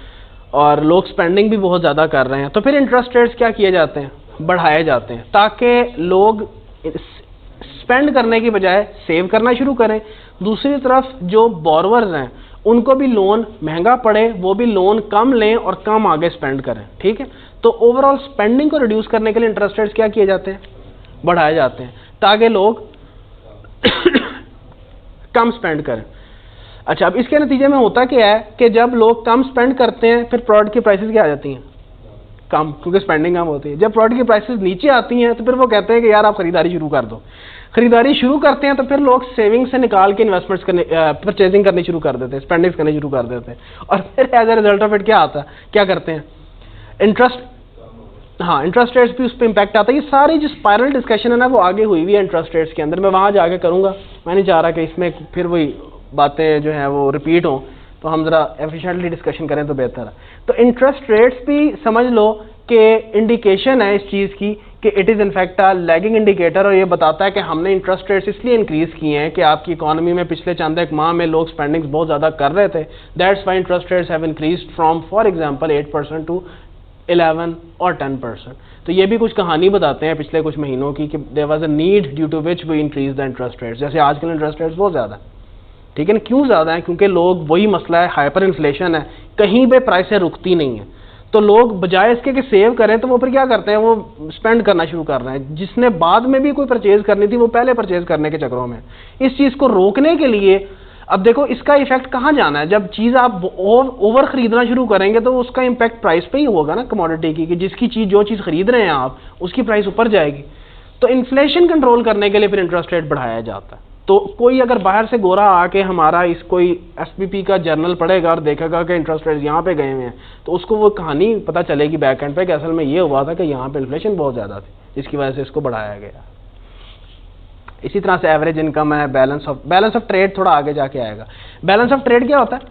और लोग स्पेंडिंग भी बहुत ज़्यादा कर रहे हैं, तो फिर इंटरेस्ट रेट्स क्या किए जाते हैं? बढ़ाए जाते हैं, ताकि लोग स्पेंड करने की बजाय सेव करना शुरू करें। दूसरी तरफ जो बोरोवर्स हैं उनको भी लोन महंगा पड़े, वो भी लोन कम लें और कम आगे स्पेंड करें, ठीक है। तो ओवरऑल स्पेंडिंग को रिड्यूस करने के लिए इंटरेस्ट रेट्स क्या किए जाते हैं? बढ़ाए जाते हैं, ताकि लोग कम स्पेंड करें। अच्छा, अब इसके नतीजे में होता क्या है कि जब लोग कम स्पेंड करते हैं फिर प्रोडक्ट की प्राइसेस क्या आ जाती हैं, कम, क्योंकि स्पेंडिंग कम होती है। जब प्रोडक्ट की प्राइसेस नीचे आती हैं तो फिर वो कहते हैं कि यार आप खरीदारी शुरू कर दो। खरीदारी शुरू करते हैं तो फिर लोग सेविंग से निकाल के इन्वेस्टमेंट्स करने, परचेजिंग करनी शुरू कर देते हैं, स्पेंडिंग करनी शुरू कर देते हैं, और फिर as a result of it क्या आता है, क्या करते हैं, इंटरेस्ट, हाँ इंटरेस्ट रेट्स भी उस पर इम्पैक्ट आता है। ये सारी जो स्पाइरल डिस्कशन है ना वो आगे हुई हुई है इंटरेस्ट रेट्स के अंदर, मैं वहाँ जाके करूँगा, मैं नहीं चाह रहा कि इसमें फिर वही बातें जो हैं वो रिपीट हों, तो हम ज़रा एफिशिएंटली डिस्कशन करें तो बेहतर है। तो इंटरेस्ट रेट्स भी समझ लो कि इंडिकेशन है इस चीज़ की कि it is in fact a lagging indicator, और ये बताता है कि हमने इंटरेस्ट रेट्स इसलिए इंक्रीज़ किए हैं कि आपकी इकॉनमी में पिछले चंद एक माह में लोग स्पेंडिंग्स बहुत ज़्यादा कर रहे थे, that's why interest rates have increased from for example 8% to 11 और 10%। तो ये भी कुछ कहानी बताते हैं पिछले कुछ महीनों की कि there was a need due to which we increase the interest rates. जैसे आजकल इंटरेस्ट रेट्स बहुत ज़्यादा है, ठीक है ना, क्यों ज़्यादा है, क्योंकि लोग, वही मसला है, हाइपर इन्फ्लेशन है, कहीं पे प्राइसें रुकती नहीं है, तो लोग बजाय इसके कि सेव करें तो वो फिर क्या करते हैं, वो स्पेंड करना शुरू कर रहे हैं, जिसने बाद में भी कोई परचेज करनी थी वो पहले परचेज करने के चक्करों में। इस चीज़ को रोकने के लिए अब देखो इसका इफेक्ट कहाँ जाना है, जब चीज़ आप ओवर खरीदना शुरू करेंगे तो उसका इम्पैक्ट प्राइस पे ही होगा ना कमोडिटी की, कि जिसकी चीज़, जो चीज़ खरीद रहे हैं आप, उसकी प्राइस ऊपर जाएगी। तो इन्फ्लेशन कंट्रोल करने के लिए फिर इंटरेस्ट रेट बढ़ाया जाता है। तो कोई अगर बाहर से गोरा आके हमारा इस कोई एसपीपी का जर्नल पढ़ेगा और देखेगा कि इंटरेस्ट रेट यहाँ पे गए हुए हैं, तो उसको वो कहानी पता चलेगी बैक एंड पे कि असल में ये हुआ था कि यहाँ पे इन्फ्लेशन बहुत ज़्यादा थी, जिसकी वजह से इसको बढ़ाया गया। इसी तरह से एवरेज इनकम है, बैलेंस ऑफ ट्रेड थोड़ा आगे जाके आएगा। बैलेंस ऑफ ट्रेड क्या होता है,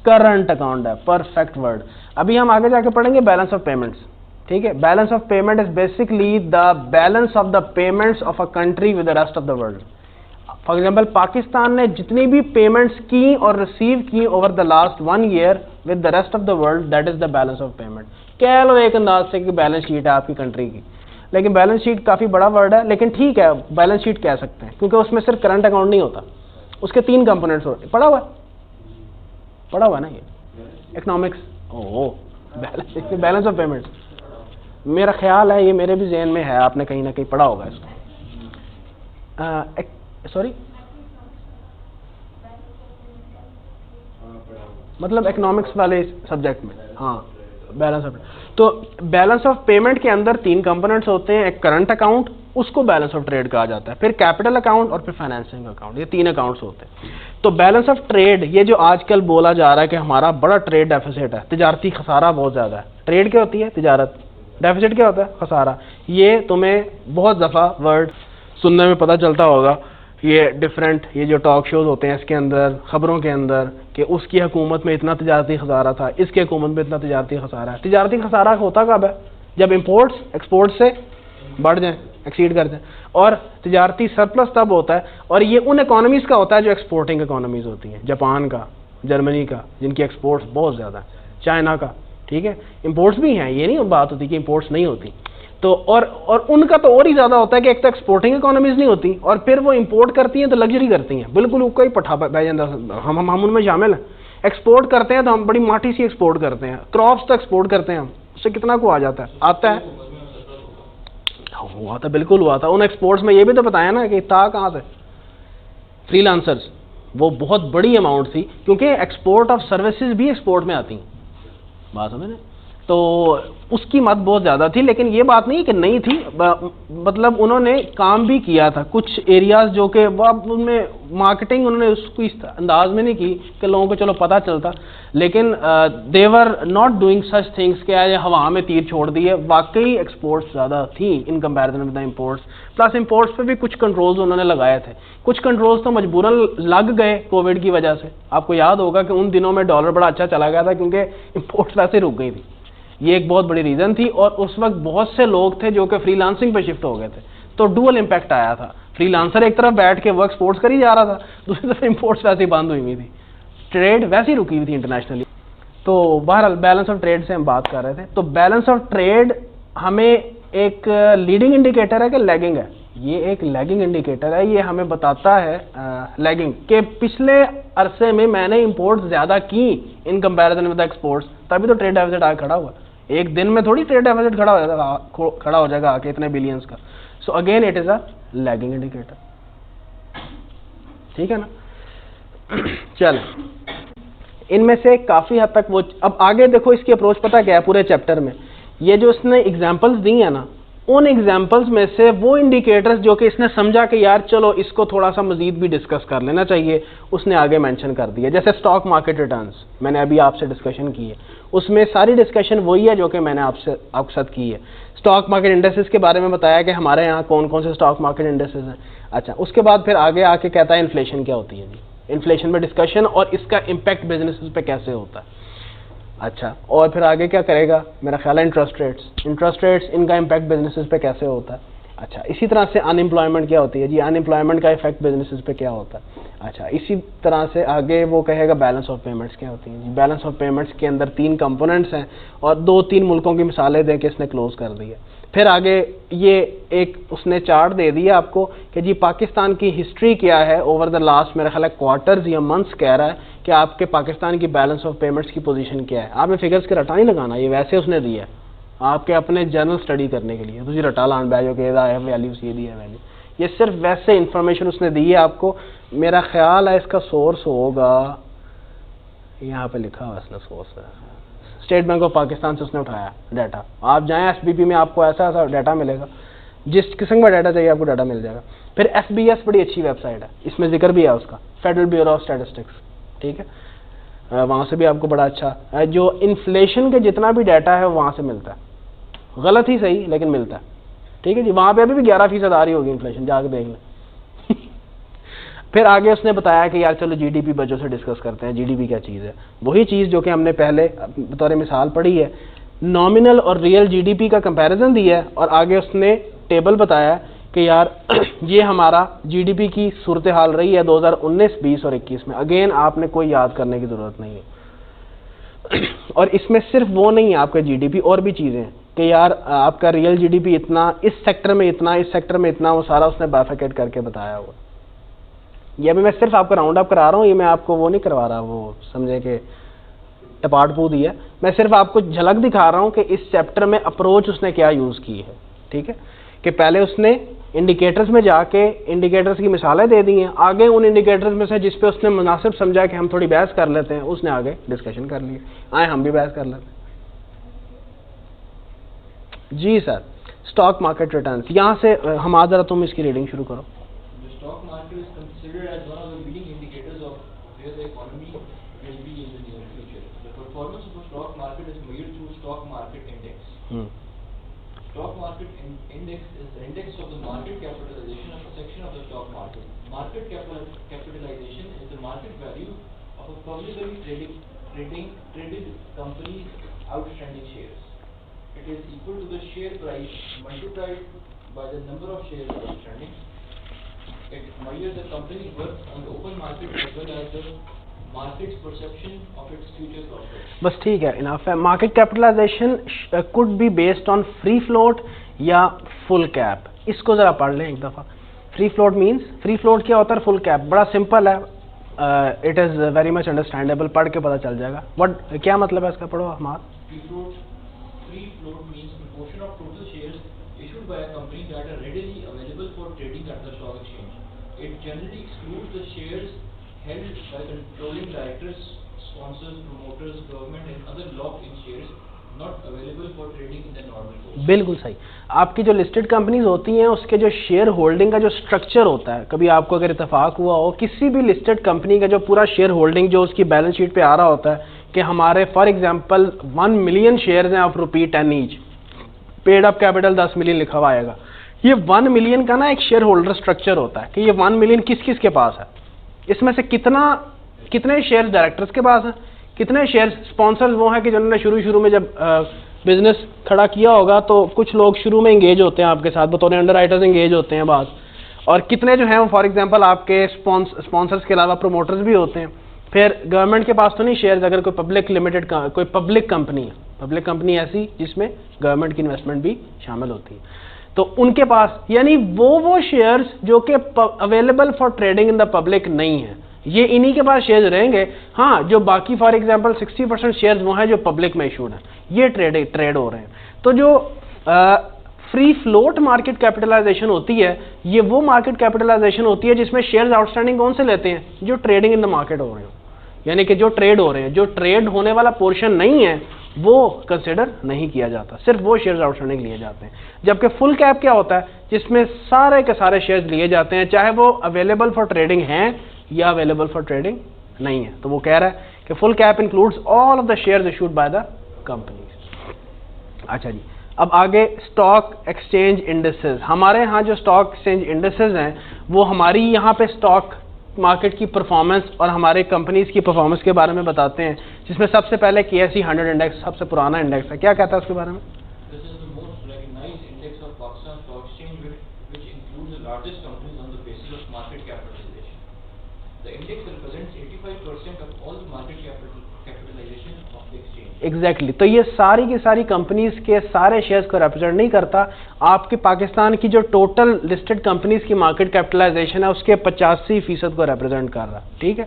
करंट अकाउंट है, परफेक्ट वर्ड। अभी हम आगे जाके पढ़ेंगे बैलेंस ऑफ पेमेंट्स, ठीक है। Balance of payment is basically the balance of the payments of a country with the rest of the world. For example Pakistan ने जितनी भी पेमेंट्स की और रिसीव की over the last 1 year with the rest of the world, that is the balance of payment. कह लो एक अंदाज से कि बैलेंस शीट है आपकी कंट्री की, लेकिन बैलेंस शीट काफ़ी बड़ा वर्ड है, लेकिन ठीक है बैलेंस शीट कह सकते हैं, क्योंकि उसमें सिर्फ करंट अकाउंट नहीं होता, उसके 3 कंपोनेंट्स होते हैं। पढ़ा हुआ है ना ये इकोनॉमिक्स, बैलेंस ऑफ पेमेंट, मेरा ख्याल है ये मेरे भी ज़हन में है, आपने कहीं ना कहीं पढ़ा होगा इसको। सॉरी, मतलब इकोनॉमिक्स वाले सब्जेक्ट में, हाँ बैलेंस ऑफ। तो बैलेंस ऑफ पेमेंट के अंदर 3 कंपोनेंट्स होते हैं, एक करंट अकाउंट, उसको बैलेंस ऑफ ट्रेड कहा जाता है, फिर कैपिटल अकाउंट और फिर फाइनेंसिंग अकाउंट, ये 3 अकाउंट्स होते हैं। तो बैलेंस ऑफ ट्रेड, ये जो आजकल बोला जा रहा है कि हमारा बड़ा ट्रेड डेफिसिट है, तिजारती खसारा बहुत ज़्यादा है। ट्रेड क्या होती है, तिजारत, डेफिसिट क्या होता है, खसारा। ये तुम्हें बहुत दफ़ा वर्ड सुनने में पता चलता होगा, ये डिफरेंट, ये जो टॉक शोज होते हैं इसके अंदर, खबरों के अंदर, कि उसकी हुकूमत में इतना तिजारती खसारा था, इसकी हुकूमत में इतना तिजारती खसारा है। तिजारती खसारा होता कब है, जब इंपोर्ट्स एक्सपोर्ट से बढ़ जाएं, एक्सीड कर जाएं, और तिजारती सरप्लस तब होता है, और ये उन इकोनॉमीज़ का होता है जो एक्सपोर्टिंग इकोनॉमीज़ होती हैं, जापान का, जर्मनी का, जिनकी एक्सपोर्ट्स बहुत ज़्यादा है, चाइना का, ठीक है। इंपोर्ट्स भी हैं, ये नहीं बात होती कि इंपोर्ट्स नहीं होती। तो और उनका तो और ही ज़्यादा होता है कि एक तो एक्सपोर्टिंग इकोनॉमीज़ नहीं होती, और फिर वो इंपोर्ट करती हैं तो लग्जरी करती हैं, बिल्कुल उसका ही पठा बह जाता, हम उनमें शामिल हैं। एक्सपोर्ट करते हैं तो हम बड़ी माटी सी एक्सपोर्ट करते हैं, क्रॉप्स तो एक्सपोर्ट करते हैं हम, उससे कितना को आ जाता है, आता है, हुआ था, बिल्कुल हुआ था। उन एक्सपोर्ट्स में ये भी तो बताया ना कि था कहाँ से, फ्रीलांसर्स, वो बहुत बड़ी अमाउंट थी, क्योंकि एक्सपोर्ट ऑफ सर्विसेज भी एक्सपोर्ट में आती हैं, बात समझ, तो उसकी मत बहुत ज़्यादा थी। लेकिन ये बात नहीं कि नहीं थी, मतलब उन्होंने काम भी किया था कुछ एरियाज़ जो कि उनमें मार्केटिंग उन्होंने उसको इस अंदाज में नहीं की कि लोगों को चलो पता चलता, लेकिन they were not doing such things कि आज हवा में तीर छोड़ दिए। वाकई एक्सपोर्ट्स ज़्यादा थी in comparison with the imports, plus imports पे भी कुछ कंट्रोल्स उन्होंने लगाए थे। कुछ कंट्रोल्स तो मजबूरन लग गए कोविड की वजह से। आपको याद होगा कि उन दिनों में डॉलर बड़ा अच्छा चला गया था, क्योंकि इंपोर्ट्स वैसे रुक गई थी, ये एक बहुत बड़ी रीज़न थी। और उस वक्त बहुत से लोग थे जो कि फ्रीलांसिंग पे शिफ्ट हो गए थे, तो डुअल इम्पैक्ट आया था। फ्रीलांसर एक तरफ बैठ के वो एक्सपोर्ट्स कर ही जा रहा था, दूसरी तरफ इंपोर्ट्स वैसे ही बंद हुई थी, ट्रेड वैसे ही रुकी हुई थी इंटरनेशनली। तो बहरहाल बैलेंस ऑफ ट्रेड से हम बात कर रहे थे। तो बैलेंस ऑफ ट्रेड हमें एक लीडिंग इंडिकेटर है कि लैगिंग है, ये एक लैगिंग इंडिकेटर है। ये हमें बताता है लैगिंग के पिछले अरसे में मैंने इंपोर्ट्स ज़्यादा की इन कंपैरिजन विद एक्सपोर्ट्स, तभी तो ट्रेड डेफिसिट आगे खड़ा हुआ। एक दिन में थोड़ी ट्रेड डेफिसिट खड़ा हो जाएगा आके इतने बिलियंस का। So again it is a lagging indicator, ठीक है ना। चल इनमें से काफ़ी हद तक वो, अब आगे देखो इसकी अप्रोच पता क्या है पूरे चैप्टर में, ये जो इसने एग्जांपल्स दी है ना, उन एग्जांपल्स में से वो इंडिकेटर्स जो कि इसने समझा कि यार चलो इसको थोड़ा सा मजीद भी डिस्कस कर लेना चाहिए, उसने आगे मेंशन कर दिया। जैसे स्टॉक मार्केट रिटर्न्स मैंने अभी आपसे डिस्कशन की है, उसमें सारी डिस्कशन वही है जो कि मैंने आपके साथ की है। स्टॉक मार्केट इंडेक्सेस के बारे में बताया कि हमारे यहाँ कौन कौन से स्टॉक मार्केट इंडेक्सेस हैं। अच्छा, उसके बाद फिर आगे आके कहता है इन्फ्लेशन क्या होती है जी, इन्फ्लेशन में डिस्कशन और इसका इम्पैक्ट बिजनेस पे कैसे होता है। अच्छा, और फिर आगे क्या करेगा, मेरा ख्याल है इंटरेस्ट रेट्स इनका इम्पैक्ट बिजनेसेस पे कैसे होता है। अच्छा, इसी तरह से अनएम्प्लॉयमेंट क्या होती है जी, अनएम्प्लॉयमेंट का इफेक्ट बिजनेसेस पे क्या होता है। अच्छा, इसी तरह से आगे वो कहेगा बैलेंस ऑफ पेमेंट्स क्या होती हैं जी, बैलेंस ऑफ पेमेंट्स के अंदर 3 कंपोनेंट्स हैं और 2-3 मुल्कों की मिसालें दे के इसने क्लोज कर दी है। फिर आगे ये एक उसने चार्ट दे दिया आपको कि जी पाकिस्तान की हिस्ट्री क्या है ओवर द लास्ट, मेरा ख्याल है क्वार्टर्स या मंथ्स कह रहा है कि आपके पाकिस्तान की बैलेंस ऑफ पेमेंट्स की पोजीशन क्या है। आपने फिगर्स के रटा नहीं लगाना, ये वैसे उसने दिया है आपके अपने जर्नल स्टडी करने के लिए, तुझे रटा लान बैजो के है वैल्यू ये दी है वैल्यू, ये सिर्फ वैसे इंफॉर्मेशन उसने दी है आपको। मेरा ख्याल है इसका सोर्स होगा, यहाँ पे लिखा हुआ इसने सोर्स है, स्टेट बैंक ऑफ पाकिस्तान से उसने उठाया डाटा। आप जाएं एसबीपी में आपको ऐसा ऐसा डाटा मिलेगा, जिस किस्म का डाटा चाहिए आपको डाटा मिल जाएगा। फिर एफबीएस बड़ी अच्छी वेबसाइट है, इसमें जिक्र भी है उसका, फेडरल ब्यूरो ऑफ स्टैटिस्टिक्स, ठीक है, वहाँ से भी आपको बड़ा अच्छा जो इन्फ्लेशन के जितना भी डाटा है वहाँ से मिलता है, गलत ही सही लेकिन मिलता है, ठीक है जी। वहाँ पे अभी भी 11% आ रही होगी इन्फ्लेशन, जाके देख लें। फिर आगे उसने बताया कि यार चलो जीडीपी बजो से डिस्कस करते हैं, जीडीपी क्या चीज़ है। वही चीज़ जो कि हमने पहले बतौर मिसाल पढ़ी है, नॉमिनल और रियल जीडीपी का कंपैरिजन दिया है और आगे उसने टेबल बताया कि यार ये हमारा जीडीपी की सूरत हाल रही है 2019, 20 और 21 में। अगेन आपने कोई याद करने की ज़रूरत नहीं है। और इसमें सिर्फ वो नहीं है आपका जीडीपी, और भी चीज़ें हैं कि यार आपका रियल जीडीपी इतना, इस सेक्टर में इतना, इस सेक्टर में इतना, वो सारा उसने बाइफरकेट करके बताया हुआ। ये भी मैं सिर्फ आपको राउंड अप करा रहा हूँ, ये मैं आपको वो नहीं करवा रहा, वो समझे कि टपाट पू दिया। मैं सिर्फ आपको झलक दिखा रहा हूँ कि इस चैप्टर में अप्रोच उसने क्या यूज़ की है, ठीक है। कि पहले उसने इंडिकेटर्स में जाके इंडिकेटर्स की मिसालें दे दी हैं, आगे उन इंडिकेटर्स में से जिस पे उसने मुनासिब समझा कि हम थोड़ी बहस कर लेते हैं, उसने आगे डिस्कशन कर ली। आए हम भी बहस कर लेते हैं जी सर। स्टॉक मार्केट रिटर्न्स, यहाँ से हम जरा तुम इसकी रीडिंग शुरू करो। Stock market is considered as one of the leading indicators of where the economy will be in the near future. The performance of the stock market is measured through stock market index. Stock market index is the index of the market capitalization of a section of the stock market. Market capitalization is the market value of a publicly traded company's outstanding shares. It is equal to the share price multiplied by the number of shares outstanding. It measures the company's worth on the open market as well as the market's perception of its future prospects. बस ठीक है, इनफ है। Market capitalization could be based on free float या फुल कैप। इसको जरा पढ़ लें एक दफ़ा। Free float means, free float क्या होता है, फुल कैप। बड़ा सिंपल है, it is very much understandable, पढ़ के पता चल जाएगा। व्हाट क्या मतलब है इसका, पढ़ो हमारा। Free float means proportion of total shares issued by a company that are readily available for trading at the stock exchange. It generally excludes the shares held by controlling directors, sponsors, promoters, government and other locked-in shares not available for trading in the normal course. बिल्कुल सही। आपकी जो लिस्टेड कंपनीज होती हैं उसके जो शेयर होल्डिंग का जो स्ट्रक्चर होता है, कभी आपको अगर इत्तेफाक हुआ हो किसी भी लिस्टेड कंपनी का जो पूरा शेयर होल्डिंग जो उसकी बैलेंस शीट पे आ रहा होता है कि हमारे फॉर एग्जांपल 1 मिलियन शेयर्स हैं of ₹10 each, paid up capital 10 million लिखा हुआ आएगा। ये 1 मिलियन का ना एक शेयर होल्डर स्ट्रक्चर होता है कि ये 1 मिलियन किस किस के पास है, इसमें से कितने शेयर्स डायरेक्टर्स के पास हैं, कितने शेयर्स स्पॉन्सर्स वो हैं कि जिन्होंने शुरू में जब बिजनेस खड़ा किया होगा तो कुछ लोग शुरू में इंगेज होते हैं आपके साथ, बतौर अंडर राइटर्स इंगेज होते हैं बात, और कितने जो हैं वो फॉर एग्जांपल आपके स्पॉन्सर्स के अलावा प्रोमोटर्स भी होते हैं। फिर गवर्नमेंट के पास तो नहीं शेयर्स, अगर कोई पब्लिक लिमिटेड का कोई पब्लिक कंपनी है, पब्लिक कंपनी ऐसी जिसमें गवर्नमेंट की इन्वेस्टमेंट भी शामिल होती है, तो उनके पास यानी वो शेयर्स जो कि available for trading in the public नहीं है, ये इन्हीं के पास शेयर्स रहेंगे। हाँ, जो बाकी फॉर एग्जांपल 60% शेयर्स वो हैं जो पब्लिक में इशूड हैं, ये ट्रेड हो रहे हैं। तो जो फ्री फ्लोट मार्केट कैपिटलाइजेशन होती है, ये वो मार्केट कैपिटलाइजेशन होती है जिसमें शेयर्स आउटस्टैंडिंग कौन से लेते हैं, जो ट्रेडिंग इन द मार्केट हो रहे हो, यानी कि जो ट्रेड हो रहे हैं, जो ट्रेड होने वाला पोर्शन नहीं है वो कंसिडर नहीं किया जाता, सिर्फ वो शेयर्स आउटस्टैंडिंग लिए जाते हैं। जबकि फुल कैप क्या होता है, जिसमें सारे के सारे शेयर्स लिए जाते हैं, चाहे वो अवेलेबल फॉर ट्रेडिंग हैं या अवेलेबल फॉर ट्रेडिंग नहीं है। तो वो कह रहा है कि full cap includes all of the shares issued by the companies. अच्छा जी, अब आगे स्टॉक एक्सचेंज इंडिसेस। हमारे यहाँ जो स्टॉक एक्सचेंज इंडिसेस हैं वो हमारी यहाँ पे स्टॉक मार्केट की परफॉर्मेंस और हमारे कंपनीज की परफॉर्मेंस के बारे में बताते हैं, जिसमें सबसे पहले KSE 100 इंडेक्स सबसे पुराना इंडेक्स है। क्या कहता है उसके बारे में? This is the most recognized index of Pakistan Stock Exchange, which includes the largest companies on the basis of market capitalization. The index represents 85% of all the market capitalization of the exchange. Exactly तो ये सारी की सारी कंपनीज के सारे शेयर्स को रिप्रेजेंट नहीं करता, आपके पाकिस्तान की जो टोटल लिस्टेड कंपनीज की मार्केट कैपिटलाइजेशन है उसके 85% को रिप्रेजेंट कर रहा, ठीक है।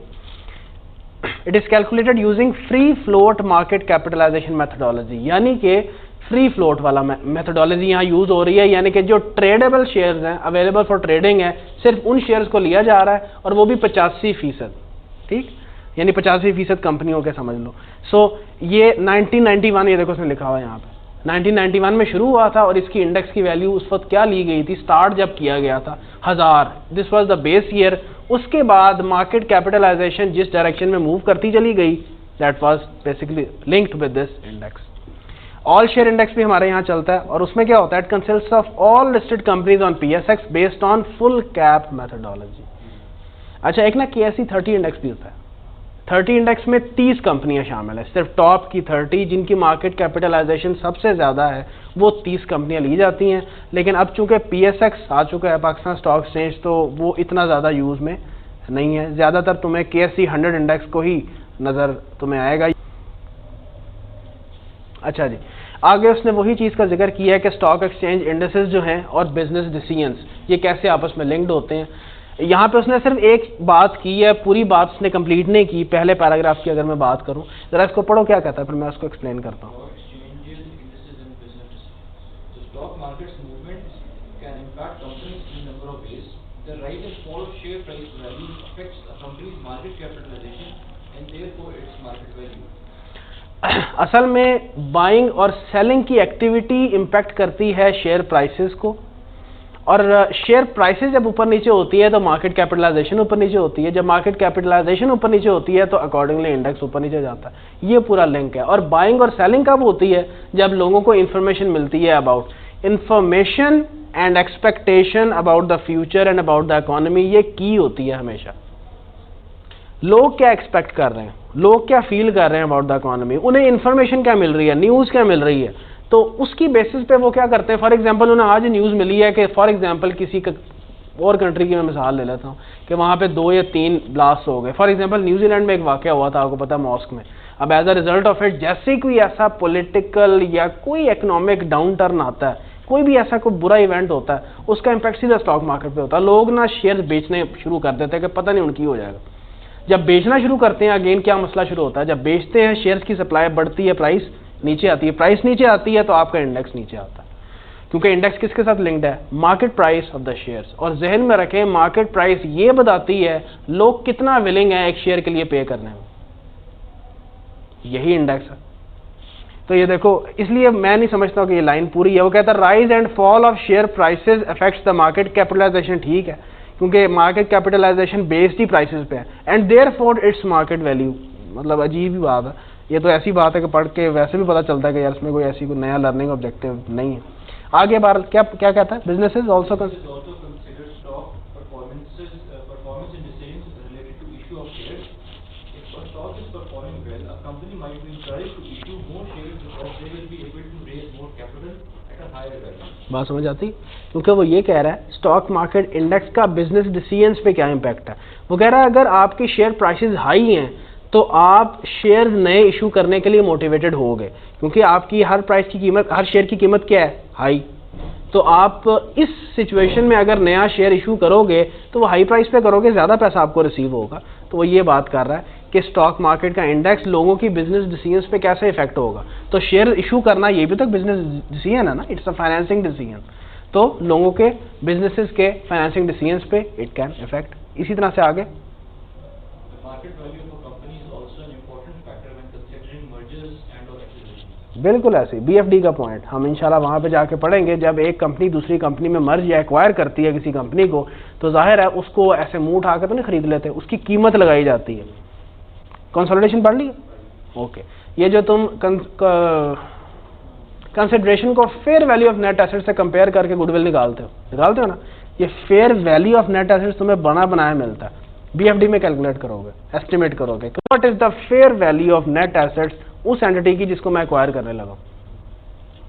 It is calculated using free float market capitalization methodology, यानी कि फ्री फ्लोट वाला मेथोडोलॉजी यहाँ यूज हो रही है, यानी कि जो ट्रेडेबल शेयर्स हैं, अवेलेबल फॉर ट्रेडिंग है, सिर्फ उन शेयर्स को लिया जा रहा है और वो भी 85%, ठीक, यानी 85% कंपनियों के समझ लो। सो ये 1991, ये देखो उसमें लिखा हुआ है यहाँ पे 1991 में शुरू हुआ था और इसकी इंडेक्स की वैल्यू उस वक्त क्या ली गई थी, स्टार्ट जब किया गया था 1000, this was the base year. उसके बाद मार्केट कैपिटलाइजेशन जिस डायरेक्शन में मूव करती चली गई, that was basically linked with this index. All share index भी हमारे यहाँ चलता है और उसमें क्या होता है, it consists of all listed companies on PSX based on full cap methodology. अच्छा, एक ना KSE 30 इंडेक्स भी होता है। 30 इंडेक्स में 30 कंपनियां शामिल है, सिर्फ टॉप की 30 जिनकी मार्केट कैपिटलाइजेशन सबसे ज़्यादा है वो 30 कंपनियां ली जाती हैं। लेकिन अब चूंकि PSX आ चुका है, पाकिस्तान स्टॉक एक्सचेंज, तो वो इतना ज़्यादा यूज़ में नहीं है। ज़्यादातर तुम्हें KSE 100 इंडेक्स को ही नज़र तुम्हें आएगा। अच्छा जी, आगे उसने वही चीज़ का जिक्र किया है कि स्टॉक एक्सचेंज इंडेक्सेस जो हैं और बिजनेस डिसीजंस ये कैसे आपस में लिंक्ड होते हैं। यहाँ पे उसने सिर्फ एक बात की है, पूरी बात उसने कंप्लीट नहीं की। पहले पैराग्राफ की अगर मैं बात करूँ, जरा इसको पढ़ो क्या कहता है, फिर मैं उसको एक्सप्लेन करता हूँ। Stock markets movements can impact companies in a number of ways. The rise and fall of share price value affects a company's market capitalization and therefore its market value. असल में बाइंग और सेलिंग की एक्टिविटी इम्पैक्ट करती है शेयर प्राइसेस को, और शेयर प्राइसेस जब ऊपर नीचे होती है तो मार्केट कैपिटलाइजेशन ऊपर नीचे होती है। जब मार्केट कैपिटलाइजेशन ऊपर नीचे होती है तो अकॉर्डिंगली इंडेक्स ऊपर नीचे जाता है। ये पूरा लिंक है। और बाइंग और सेलिंग कब होती है, जब लोगों को इंफॉर्मेशन मिलती है about information and expectation about the future and about the economy. ये की होती है हमेशा। लोग क्या एक्सपेक्ट कर रहे हैं, लोग क्या फील कर रहे हैं अबाउट द इकोनॉमी, उन्हें इंफॉर्मेशन क्या मिल रही है, न्यूज़ क्या मिल रही है, तो उसकी बेसिस पे वो क्या करते हैं। फॉर एग्जांपल उन्हें आज न्यूज़ मिली है कि फॉर एग्जांपल किसी और कंट्री की मैं मिसाल ले लेता हूँ कि वहाँ पे 2 या 3 ब्लास्ट हो गए। फॉर एग्जांपल न्यूजीलैंड में एक वाक़या हुआ था, आपको पता है, मॉस्क में। अब as a result of it, जैसे कोई ऐसा पॉलिटिकल या कोई इकोनॉमिक डाउन टर्न आता है, कोई भी ऐसा कोई बुरा इवेंट होता है, उसका इम्पैक्ट सीधा स्टॉक मार्केट पे होता है। लोग ना शेयर बेचने शुरू कर देते हैं कि पता नहीं उनकी हो जाएगा। जब बेचना शुरू करते हैं, अगेन क्या मसला शुरू होता है, जब बेचते हैं शेयर्स की सप्लाई बढ़ती है, प्राइस नीचे आती है। प्राइस नीचे आती है तो आपका इंडेक्स नीचे आता है, क्योंकि इंडेक्स किसके साथ लिंक्ड है, market price of the shares. और जहन में रखें, मार्केट प्राइस ये बताती है लोग कितना विलिंग है एक शेयर के लिए पे करने में, यही इंडेक्स है। तो ये देखो, इसलिए मैं नहीं समझता कि ये लाइन पूरी है। वो कहता है rise and fall of share prices affects the market capitalization. ठीक है, क्योंकि मार्केट कैपिटलाइजेशन बेस्ड ही प्राइसेस पे है, and therefore it's market value. मतलब अजीब ही बात है, ये तो ऐसी बात है कि पढ़ के वैसे भी पता चलता है कि यार इसमें कोई ऐसी कोई नया लर्निंग ऑब्जेक्टिव नहीं है। आगे बार क्या क्या कहता है, businesses also consider stock performance in decisions related to issue of shares. If a stock is performing well, a company might be encouraged to issue more shares because they will be able to raise more capital at a higher value. बात समझ आती? क्योंकि वो ये कह रहा है स्टॉक मार्केट इंडेक्स का बिजनेस डिसीजंस पे क्या इम्पैक्ट है। वो कह रहा है अगर आपकी शेयर प्राइसेस हाई हैं तो आप शेयर नए इशू करने के लिए मोटिवेटेड होगे, क्योंकि आपकी हर प्राइस की कीमत, हर शेयर की कीमत क्या है, हाई। तो आप इस सिचुएशन में अगर नया शेयर इशू करोगे तो वो हाई प्राइस पे करोगे, ज़्यादा पैसा आपको रिसीव होगा। तो वो ये बात कर रहा है कि स्टॉक मार्केट का इंडेक्स लोगों की बिजनेस डिसीजंस पे कैसे इफेक्ट होगा। तो शेयर इशू करना ये भी तो बिजनेस डिसीजन है ना, इट्स अ फाइनेंसिंग डिसीजन। तो लोगों के बिजनेसेस के फाइनेंसिंग डिसीजंस पे इट कैन इफेक्ट। इसी तरह से आगे बिल्कुल ऐसे बीएफडी का पॉइंट हम इंशाल्लाह वहाँ पे जाके पढ़ेंगे। जब एक कंपनी दूसरी कंपनी में मर्ज या एक्वायर करती है किसी कंपनी को, तो जाहिर है उसको ऐसे मुंह उठा के तो नहीं खरीद लेते, उसकी कीमत लगाई जाती है। कंसोलिडेशन पढ़ लिया? ओके। ये जो तुम कंसिडरेशन को fair value of net asset से कंपेयर करके गुडविल निकालते हो ना, ये fair value of net assets तुम्हें बना बनाया मिलता है। बीएफडी में कैलकुलेट करोगे, एस्टिमेट करोगे what is the fair value of net assets उस एंटिटी की जिसको मैं एक्वायर करने लगा।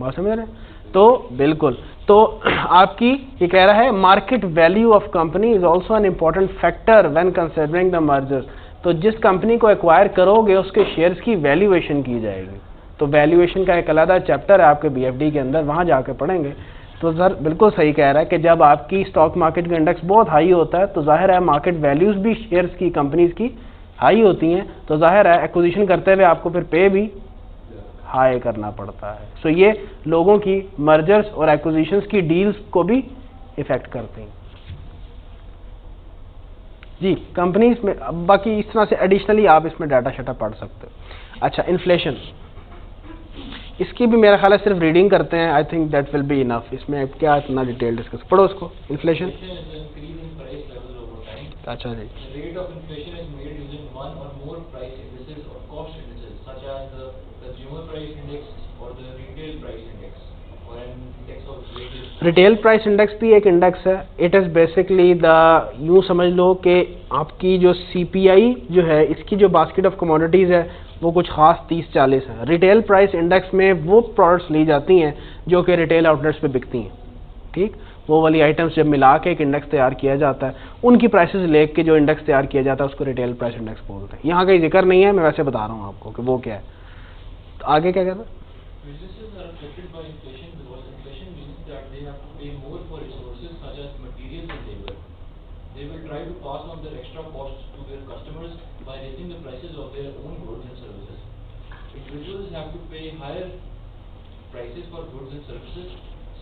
बात समझ रहे? तो बिल्कुल, तो आपकी ये कह रहा है market value of company is also an important factor when considering the merger. तो जिस कंपनी को एक्वायर करोगे उसके शेयर्स की वैल्यूएशन की जाएगी। तो वैल्यूएशन का एक अलग चैप्टर है आपके बीएफडी के अंदर, वहां जाके पढ़ेंगे। तो सर बिल्कुल सही कह रहा है कि जब आपकी स्टॉक मार्केट का इंडेक्स बहुत हाई होता है तो जाहिर है मार्केट वैल्यूज भी शेयर्स की कंपनीज की हाई होती हैं, तो जाहिर है एक्विजिशन करते हुए आपको फिर पे भी हाई करना पड़ता है। सो ये लोगों की मर्जर्स और एक्विजिशंस की डील्स को भी इफेक्ट करते हैं जी कंपनीज में। बाकी इस तरह से एडिशनली आप इसमें डाटा शाटा पढ़ सकते हो। अच्छा, इन्फ्लेशन, इसकी भी मेरा ख्याल है सिर्फ रीडिंग करते हैं, I think that will be enough. इसमें क्या इतना डिटेल डिस्कस, पढ़ो उसको। इन्फ्लेशन, अच्छा जी, rate of inflation is made using one or more price indices or cost indices such as the consumer price index or the retail price index or an index of wages. Retail price index भी एक इंडेक्स है। इट इज़ बेसिकली द, यूँ समझ लो कि आपकी जो सीपीआई जो है, इसकी जो बास्केट ऑफ कमोडिटीज़ है वो कुछ खास 30-40 है। रिटेल प्राइस इंडेक्स में वो प्रोडक्ट्स ली जाती हैं जो कि रिटेल आउटलेट्स पे बिकती हैं, ठीक। वो वाली आइटम्स जब मिला के एक इंडेक्स तैयार किया जाता है, उनकी प्राइसेस लेके जो इंडेक्स तैयार किया जाता है उसको रिटेल प्राइस इंडेक्स बोलते हैं। यहाँ कहीं जिक्र नहीं है, मैं वैसे बता रहा हूँ आपको कि वो क्या है। तो आगे क्या कहता है? Businesses are affected by inflation because inflation means that they have to pay more for resources such as materials and labor. They will try to pass on their extra costs to their customers by raising the prices of their own goods and services. Individuals have to pay higher prices for goods and services,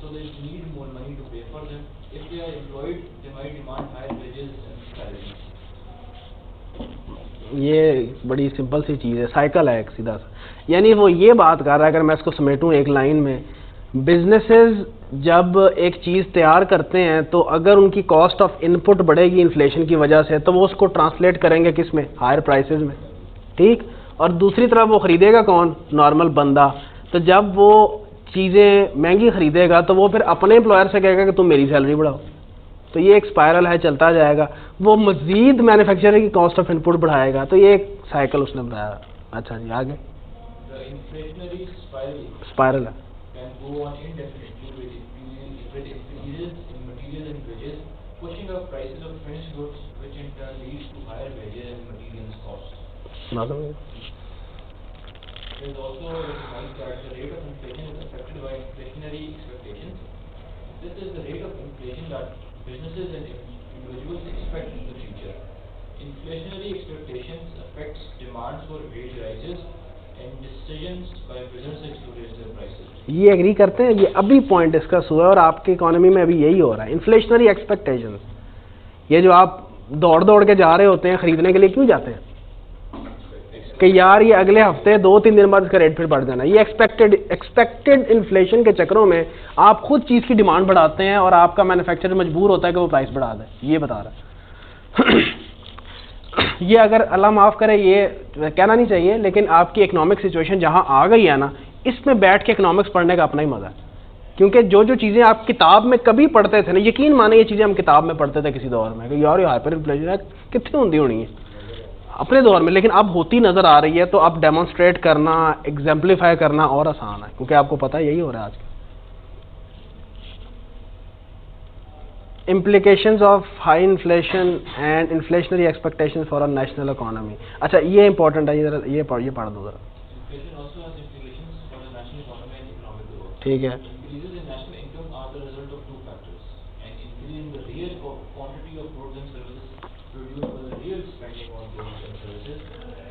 so they need more money to pay for them. If they are employed, they might demand higher wages and salaries. ये बड़ी सिंपल सी चीज़ है, साइकिल है एक सीधा सा। यानी वो ये बात कर रहा है, अगर मैं इसको समेटूं एक लाइन में, बिजनेसेस जब एक चीज़ तैयार करते हैं तो अगर उनकी कॉस्ट ऑफ इनपुट बढ़ेगी इन्फ्लेशन की वजह से, तो वो उसको ट्रांसलेट करेंगे किस में? हायर प्राइसेस में, ठीक। और दूसरी तरफ वो ख़रीदेगा कौन? नॉर्मल बंदा। तो जब वो चीज़ें महंगी ख़रीदेगा तो वो फिर अपने एम्प्लॉयर से कहेगा कि तुम मेरी सैलरी बढ़ाओ। तो ये एक स्पायरल है, चलता जाएगा। वो मज़ीद मैन्युफैक्चरर की कॉस्ट ऑफ इनपुट बढ़ाएगा। तो ये एक साइकिल उसने बताया। अच्छा जी, आगे स्पायरल है। Can go on indefinitely with increases in materials and wages, pushing up prices of finished goods, which in turn leads to higher wages and materials costs. It is also recognized that the rate of inflation is affected by inflationary expectations. This is the rate of inflation that businesses and individuals expect in the future. Inflationary expectations affects demands for wage rises and decisions by businesses to raise their prices. ये एग्री करते हैं? ये अभी पॉइंट डिस्कस हुआ और आपकी इकोनॉमी में अभी यही हो रहा है, इन्फ्लेशनरी एक्सपेक्टेशंस। ये जो आप दौड़ दौड़ के जा रहे होते हैं खरीदने के लिए, क्यों जाते हैं? कि यार ये अगले हफ्ते 2-3 दिन बाद इसका रेट फिर बढ़ जाना। ये एक्सपेक्टेड इन्फ्लेशन के चक्करों में आप खुद चीज़ की डिमांड बढ़ाते हैं और आपका मैन्युफैक्चरर मजबूर होता है कि वो प्राइस बढ़ा दे। ये बता रहा है। ये अगर अल्लाह माफ़ करे, ये कहना नहीं चाहिए, लेकिन आपकी इकोनॉमिक सिचुएशन जहाँ आ गई है ना, इसमें बैठ के इकोनॉमिक्स पढ़ने का अपना ही मज़ा है। क्योंकि जो जो चीज़ें आप किताब में कभी पढ़ते थे ना, यकीन माने ये चीज़ें हम किताब में पढ़ते थे किसी दौर में कि यार ये हाइपर इन्फ्लेशन है, कितनी होती होनी है अपने दौर में, लेकिन अब होती नज़र आ रही है। तो अब डेमोन्स्ट्रेट करना, एग्जाम्पलीफाई करना और आसान है, क्योंकि आपको पता है यही हो रहा है आज। Implications of high inflation and inflationary expectations for a national economy. अच्छा, ये important है, ये पढ़ दो जरा। Inflation also has implications for the national economy and economic growth. ठीक है। Increases in national income are the result of two factors: an increase in the real quantity of goods and services produced for the real spending on goods and services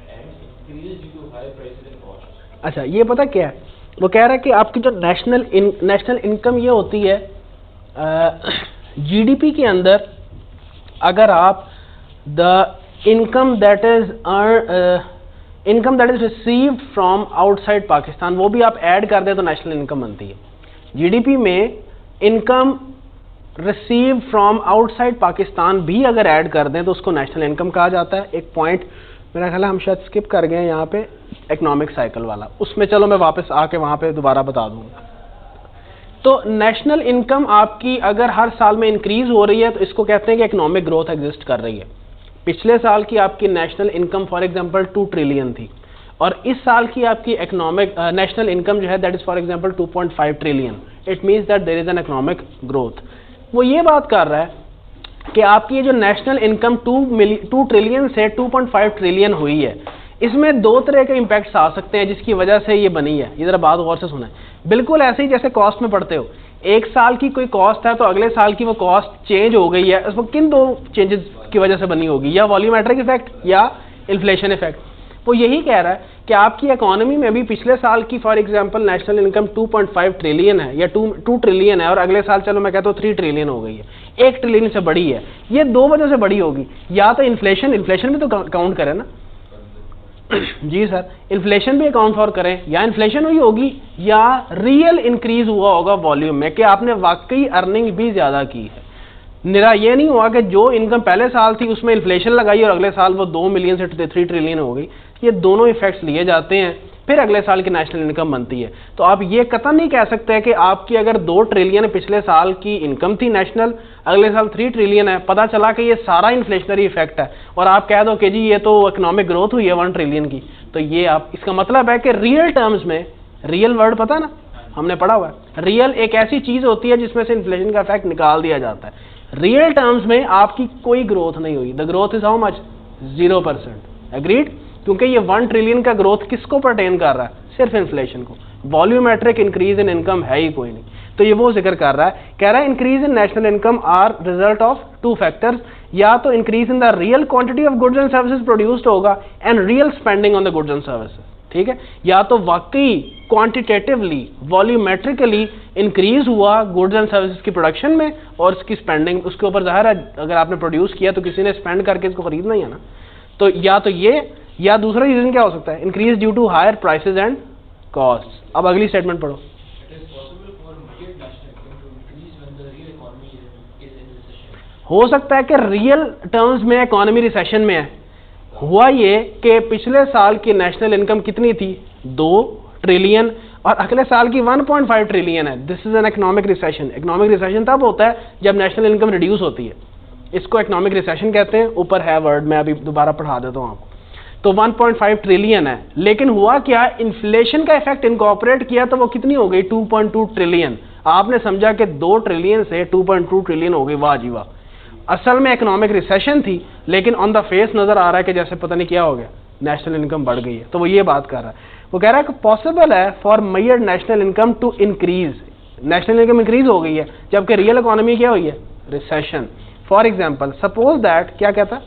and increases due to higher prices and costs. अच्छा, ये पता क्या है, वो कह रहा है कि आपकी जो नेशनल इनकम ये होती है जीडीपी के अंदर, अगर आप the income that is received from outside Pakistan, वो भी आप ऐड कर दें तो नेशनल इनकम बनती है। जीडीपी में income receive from outside Pakistan भी अगर ऐड कर दें तो उसको नेशनल इनकम कहा जाता है। एक पॉइंट मेरा ख्याल है हम शायद स्किप कर गए हैं यहाँ पे, इकोनॉमिक साइकिल वाला, उसमें चलो मैं वापस आके वहाँ पे दोबारा बता दूंगा। तो नेशनल इनकम आपकी अगर हर साल में इंक्रीज हो रही है तो इसको कहते हैं कि इकोनॉमिक ग्रोथ एग्जिस्ट कर रही है। पिछले साल की आपकी national income for example 2 trillion थी और इस साल की आपकी नेशनल इनकम जो है that is for example 2.5 trillion. It means that there is an economic growth. वो ये बात कर रहा है कि आपकी ये जो नेशनल इनकम 2 ट्रिलियन से 2.5 ट्रिलियन हुई है, इसमें दो तरह के इम्पैक्ट्स आ सकते हैं जिसकी वजह से ये बनी है। ये जरा बात गौर से सुना है, बिल्कुल ऐसे ही जैसे कॉस्ट में पढ़ते हो, एक साल की कोई कॉस्ट है तो अगले साल की वो कॉस्ट चेंज हो गई है, उसको किन दो चेंजेस की वजह से बनी होगी, या वॉल्यूमेट्रिक इफेक्ट या इन्फ्लेशन इफेक्ट। वो यही कह रहा है कि आपकी इकोनॉमी में भी पिछले साल की for example national income 2.5 trillion है या 2 ट्रिलियन है और अगले साल चलो मैं कहता हूँ 3 ट्रिलियन हो गई है, 1 ट्रिलियन से बड़ी है। ये दो वजह से बड़ी होगी, या तो इन्फ्लेशन भी तो काउंट करें ना जी सर, इन्फ्लेशन भी अकाउंट फॉर करें, या इन्फ्लेशन हुई होगी या रियल इंक्रीज हुआ होगा वॉल्यूम में कि आपने वाकई अर्निंग भी ज्यादा की है। निरा ये नहीं हुआ कि जो इनकम पहले साल थी उसमें इन्फ्लेशन लगाई और अगले साल वो 2 मिलियन से 3 ट्रिलियन हो गई। ये दोनों इफेक्ट्स लिए जाते हैं, फिर अगले साल की नेशनल इनकम बनती है। तो आप ये कतई नहीं कह सकते कि आपकी अगर 2 ट्रिलियन पिछले साल की इनकम थी नेशनल, अगले साल 3 ट्रिलियन है, पता चला कि ये सारा इन्फ्लेशनरी इफेक्ट है और आप कह दो कि जी ये तो इकोनॉमिक ग्रोथ हुई है 1 ट्रिलियन की। तो ये आप इसका मतलब है कि रियल टर्म्स में, रियल वर्ड पता है ना, हमने पढ़ा हुआ है, रियल एक ऐसी चीज होती है जिसमें से इन्फ्लेशन का इफेक्ट निकाल दिया जाता है। रियल टर्म्स में आपकी कोई ग्रोथ नहीं हुई। The growth is how much? 0%। Agreed? क्योंकि ये 1 ट्रिलियन का ग्रोथ किसको परटेन कर रहा है? सिर्फ इन्फ्लेशन को। वॉल्यूमेट्रिक इंक्रीज इन इनकम है ही कोई नहीं। तो ये वो जिक्र कर रहा है, कह रहा है increase in national income are result of 2 factors, या तो increase in the real quantity of goods and services produced होगा and real spending on the goods and services. ठीक है, या तो वाकई क्वांटिटेटिवली वॉल्यूमेट्रिकली इंक्रीज हुआ गुड्स एंड सर्विसेज की प्रोडक्शन में और उसकी स्पेंडिंग, उसके ऊपर जाहिर है अगर आपने प्रोड्यूस किया तो किसी ने स्पेंड करके इसको खरीदना ही है ना। तो ये या दूसरा रीजन क्या हो सकता है? Increase due to higher prices and cost. अब अगली स्टेटमेंट पढ़ो। हो सकता है कि रियल टर्म्स में इकोनॉमी रिसेशन में है। हुआ ये कि पिछले साल की नेशनल इनकम कितनी थी? 2 ट्रिलियन और अगले साल की 1.5 ट्रिलियन है। This is an economic recession. Economic recession तब होता है जब नेशनल इनकम रिड्यूस होती है, इसको इकोनॉमिक रिसेशन कहते हैं। ऊपर है वर्ड, मैं अभी दोबारा पढ़ा देता हूँ आपको। तो 1.5 ट्रिलियन है, लेकिन हुआ क्या? इन्फ्लेशन का इफेक्ट इनकॉर्पोरेट किया तो वो कितनी हो गई? 2.2 ट्रिलियन। आपने समझा कि 2 ट्रिलियन से 2.2 ट्रिलियन हो गई। वाह जी वाह। असल में इकोनॉमिक रिसेशन थी, लेकिन ऑन द फेस नजर आ रहा है कि जैसे पता नहीं क्या हो गया, नेशनल इनकम बढ़ गई है। तो वो ये बात कर रहा है, वो कह रहा है कि पॉसिबल है for measured national income to increase. National income increase हो गई है जबकि रियल इकोनॉमी क्या हुई है? Recession. For example suppose that, क्या कहता है?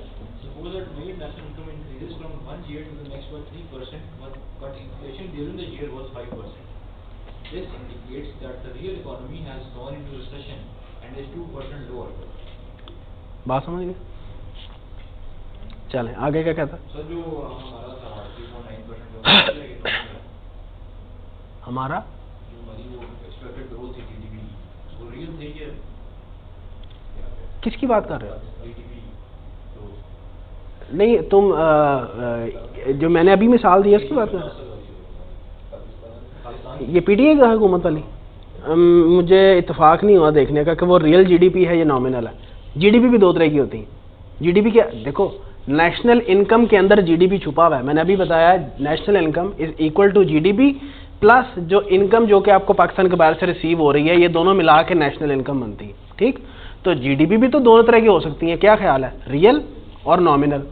This indicates that the real economy has gone into recession and is 2% lower. बात समझ गए? चलें आगे क्या कहता? सर जो हमारा था 3.9% हमारा जो हमारी वो एक्सपेक्टेड ग्रोथ थी जीडीपी, वो रियल थी क्या? किसकी बात कर रहे हो? जीडीपी तो नहीं, तुम जो मैंने अभी मिसाल दी है उसकी बात कर रहे हो? ये पीटीए का हुकूमत वाली? मुझे इत्तेफाक नहीं हुआ देखने का कि वो रियल जीडीपी है या नॉमिनल है। जीडीपी भी 2 तरह की होती है। जीडीपी क्या, देखो नेशनल इनकम के अंदर जीडीपी छुपा हुआ है। मैंने अभी बताया national income is equal to GDP plus जो इनकम जो कि आपको पाकिस्तान के बाहर से रिसीव हो रही है, ये दोनों मिला के नेशनल इनकम बनती है। ठीक, तो जीडीपी भी तो दोनों तरह की हो सकती है। क्या ख्याल है? रियल और नॉमिनल।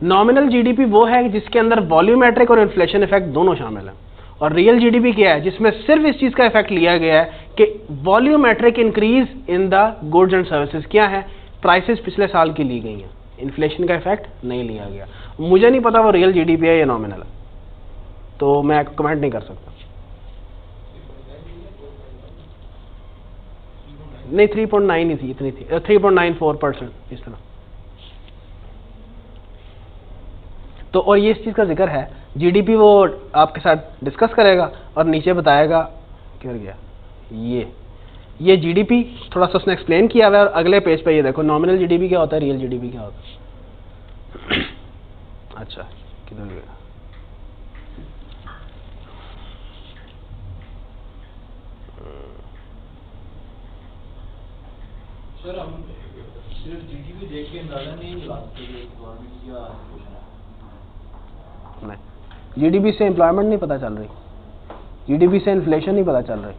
नॉमिनल जीडीपी वो है जिसके अंदर वॉल्यूमेट्रिक और इन्फ्लेशन इफेक्ट दोनों शामिल है, और रियल जीडीपी क्या है? जिसमें सिर्फ इस चीज का इफेक्ट लिया गया है कि volumetric increase in the goods and services. क्या है? प्राइसेस पिछले साल की ली गई हैं, इन्फ्लेशन का इफेक्ट नहीं लिया गया। मुझे नहीं पता वो रियल जीडीपी है या नॉमिनल है, तो मैं कमेंट नहीं कर सकता। नहीं 3.9 ही थी, इतनी थी 3.94% इस तरह। तो और ये इस चीज़ का जिक्र है, जीडीपी वो आपके साथ डिस्कस करेगा और नीचे बताएगा क्या गया ये जीडीपी थोड़ा सा उसने एक्सप्लेन किया हुआ है। और अगले पेज पे ये देखो नॉमिनल जीडीपी क्या होता है, रियल जीडीपी क्या होता है। अच्छा किधर गया, सर हम सिर्फ जीडीपी देख के अंदाजा नहीं लगा सकते गवर्नमेंट क्या क्वेश्चन है। नहीं, जीडीपी से एम्प्लॉयमेंट नहीं पता चल रही, जीडीपी से इन्फ्लेशन नहीं पता चल रही,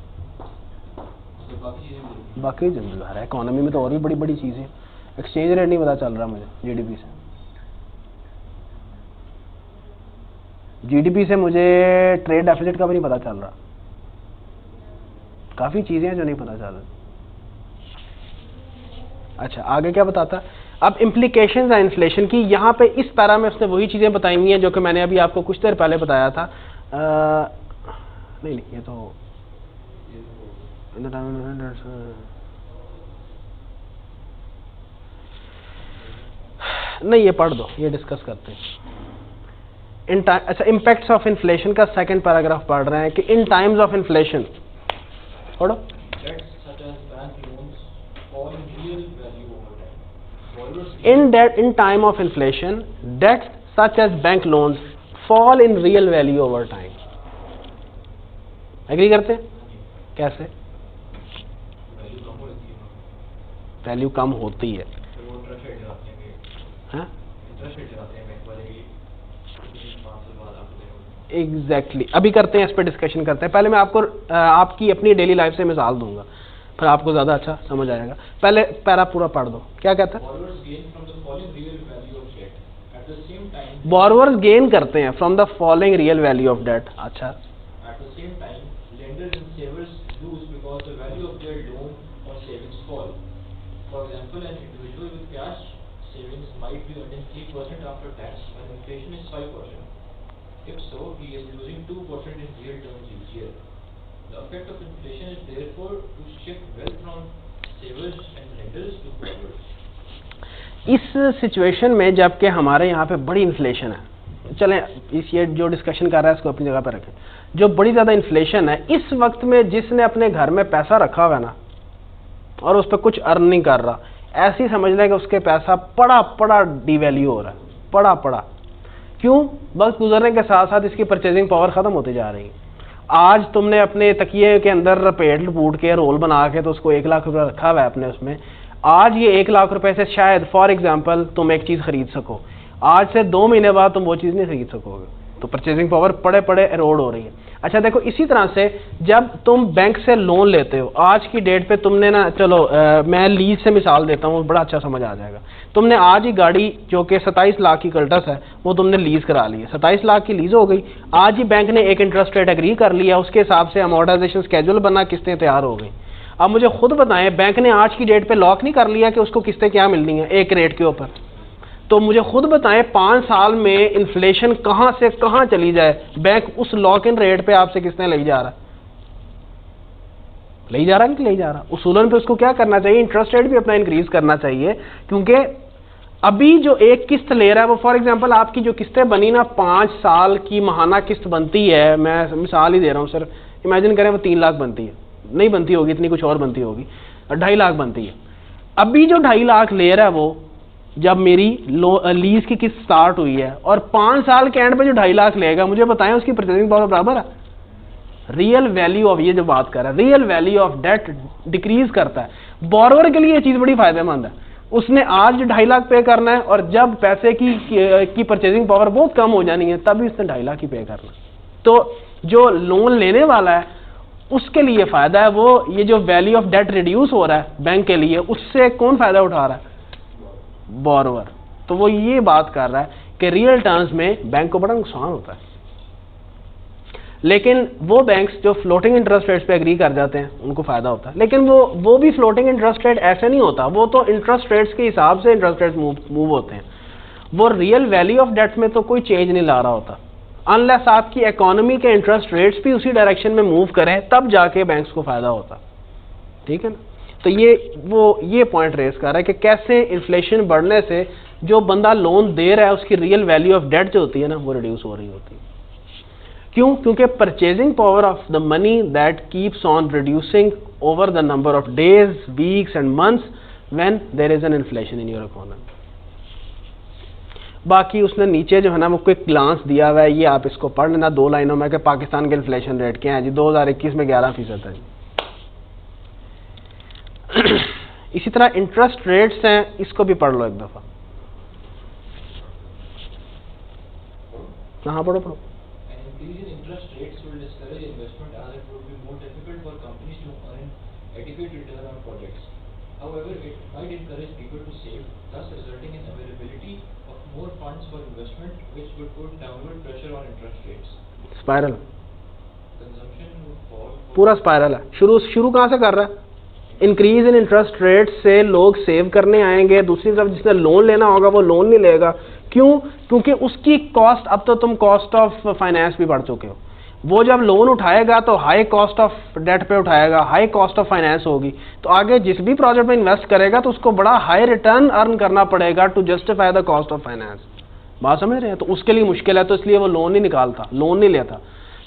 बाकी जो है इकोनॉमी में तो और भी बड़ी बड़ी चीज़ें, एक्सचेंज रेट नहीं पता चल रहा मुझे जीडीपी से। जीडीपी से मुझे ट्रेड डेफिसिट का भी नहीं पता चल रहा, काफ़ी चीज़ें हैं जो नहीं पता चल रही। अच्छा आगे क्या बताता है, अब इम्प्लीकेशंस है इन्फ्लेशन की। यहाँ पे इस पैरा में उसने वही चीज़ें बताई हुई हैं जो कि मैंने अभी आपको कुछ देर पहले बताया था। नहीं ये तो नहीं, ये पढ़ दो, ये डिस्कस करते हैं। अच्छा इम्पैक्ट्स ऑफ इन्फ्लेशन का सेकंड पैराग्राफ पढ़ रहे हैं कि इन टाइम्स ऑफ इन्फ्लेशन पढ़ो। In time of inflation, debts such as bank loans fall in real value over time. Agree करते हैं? कैसे? वैल्यू कम होती है। हाँ? एग्जैक्टली अभी करते हैं, इस पर डिस्कशन करते हैं। पहले मैं आपको आपकी अपनी डेली लाइफ से मिसाल दूंगा, फिर आपको ज़्यादा अच्छा समझ आएगा। पहले पैरा पूरा पढ़ दो, क्या कहता है? बोरोवर्स गेन करते हैं from the following real value of debt. अच्छा at the same time lenders and savers lose because the value of their loan or savings fall. For example, an individual with cash savings might be earning 3% after tax when inflation is 5%. If so, he is losing 2% in real terms each year. The effect of inflation is therefore to shift wealth from savers and lenders to borrowers. इस सिचुएशन में जबकि हमारे यहाँ पे बड़ी इन्फ्लेशन है, चलें इस ये जो डिस्कशन कर रहा है इसको अपनी जगह पर रखें, जो बड़ी ज़्यादा इन्फ्लेशन है, इस वक्त में जिसने अपने घर में पैसा रखा हुआ है ना और उस पर कुछ अर्न नहीं कर रहा, ऐसी समझ लें कि उसके पैसा पड़ा डिवैल्यू हो रहा है, पड़ा। क्यों? वक्त गुजरने के साथ साथ इसकी परचेजिंग पावर ख़त्म होती जा रही है। आज तुमने अपने तकिए के अंदर पेट लपूट के रोल बना के तो उसको 1 लाख रुपया रखा हुआ है अपने उसमें, आज ये 1 लाख रुपए से शायद फॉर एग्जांपल तुम एक चीज़ खरीद सको, आज से 2 महीने बाद तुम वो चीज़ नहीं खरीद सकोगे, तो परचेजिंग पावर पड़े एरोड हो रही है। अच्छा देखो इसी तरह से जब तुम बैंक से लोन लेते हो, आज की डेट पे तुमने ना, चलो मैं लीज से मिसाल देता हूँ, बड़ा अच्छा समझ आ जाएगा। तुमने आज ही गाड़ी जो कि 27 लाख की कल्टस है वो तुमने लीज करा ली है, 27 लाख की लीज हो गई। आज ही बैंक ने एक इंटरेस्ट रेट एग्री कर लिया, उसके हिसाब से अमोर्टाइजेशन स्केड्यूल बना, किस्तें तैयार हो गई। अब मुझे खुद बताएं, बैंक ने आज की डेट पे लॉक नहीं कर लिया कि उसको किस्तें क्या मिलनी है एक रेट के ऊपर, तो मुझे खुद बताएं 5 साल में इन्फ्लेशन कहां से कहां चली जाए, बैंक उस लॉक इन रेट पे आपसे किस्तें ले जा रहा है कि ले जा रहा? उसूलन पे उसको क्या करना चाहिए, इंटरेस्ट रेट भी अपना इंक्रीज करना चाहिए, क्योंकि अभी जो एक किस्त ले रहा है वो फॉर एग्जांपल आपकी जो किस्तें बनी ना 5 साल की माहाना किस्त बनती है, मैं मिसाल ही दे रहा हूं सर, इमेजिन करें वो 3 लाख बनती है, नहीं बनती होगी इतनी, कुछ और बनती होगी, 2.5 लाख बनती है। अभी जो 2.5 लाख ले रहा है वो जब मेरी लीज की किस्त स्टार्ट हुई है और 5 साल के एंड पे जो 2.5 लाख लेगा, मुझे बताएं उसकी परचेजिंग पावर बराबर है? रियल वैल्यू ऑफ, ये जो बात कर रहा है, real value of debt decrease करता है। बोरोवर के लिए ये चीज बड़ी फायदेमंद है, उसने आज 2.5 लाख पे करना है और जब पैसे की परचेजिंग पावर बहुत कम हो जानी है तभी उसने 2.5 लाख ही पे करना है। तो जो लोन लेने वाला है उसके लिए फायदा है, वो ये जो वैल्यू ऑफ डेट रिड्यूस हो रहा है बैंक के लिए, उससे कौन फायदा उठा रहा है? बोरोवर। तो वो ये बात कर रहा है कि रियल टर्म्स में बैंक को बड़ा नुकसान होता है। लेकिन वो बैंक्स जो फ्लोटिंग इंटरेस्ट रेट्स पे एग्री कर जाते हैं उनको फ़ायदा होता है, लेकिन वो भी फ्लोटिंग इंटरेस्ट रेट ऐसे नहीं होता, वो तो इंटरेस्ट रेट्स के हिसाब से इंटरेस्ट रेट्स मूव होते हैं, वो रियल वैल्यू ऑफ डेट में तो कोई चेंज नहीं ला रहा होता, अनलेस आपकी इकोनॉमी के इंटरेस्ट रेट्स भी उसी डायरेक्शन में मूव करें तब जाके बैंक्स को फ़ायदा होता, ठीक है ना। तो ये पॉइंट रेस कर रहा है कि कैसे इन्फ्लेशन बढ़ने से जो बंदा लोन दे रहा है उसकी रियल वैल्यू ऑफ डेट जो होती है ना वो रिड्यूस हो रही होती है। क्यों? क्योंकि purchasing power of the money that keeps on reducing over the number of days, weeks and months when there is an inflation in your economy. बाकी उसने नीचे जो है ना वो क्विक ग्लांस दिया हुआ है, ये आप इसको पढ़ लेना 2 लाइनों में कि पाकिस्तान के इन्फ्लेशन रेट क्या है जी। 2021 में 11% है जी। इसी तरह इंटरेस्ट रेट्स हैं, इसको भी पढ़ लो एक दफा। हाँ पढ़ो पढ़ो। Increase in interest rates will discourage investment as it would be more difficult for companies to earn adequate return on projects. However, it might encourage people to save, thus resulting in availability of more funds for investment, which would put downward pressure on interest rates. Spiral, Consumption would fall. पूरा स्पाइरल है। शुरू कहाँ से कर रहा है? इंक्रीज इन इंटरेस्ट रेट से लोग सेव करने आएंगे, दूसरी तरफ जिसने लोन लेना होगा वो लोन नहीं लेगा। क्यों? क्योंकि उसकी कॉस्ट, अब तो तुम कॉस्ट ऑफ फाइनेंस भी पढ़ चुके हो, वो जब लोन उठाएगा तो हाई कॉस्ट ऑफ डेट पे उठाएगा, हाई कॉस्ट ऑफ फाइनेंस होगी, तो आगे जिस भी प्रोजेक्ट में इन्वेस्ट करेगा तो उसको बड़ा हाई रिटर्न अर्न करना पड़ेगा to justify the cost of finance. बात समझ रहे हैं? तो उसके लिए मुश्किल है, तो इसलिए वो लोन नहीं निकालता, लोन नहीं लेता।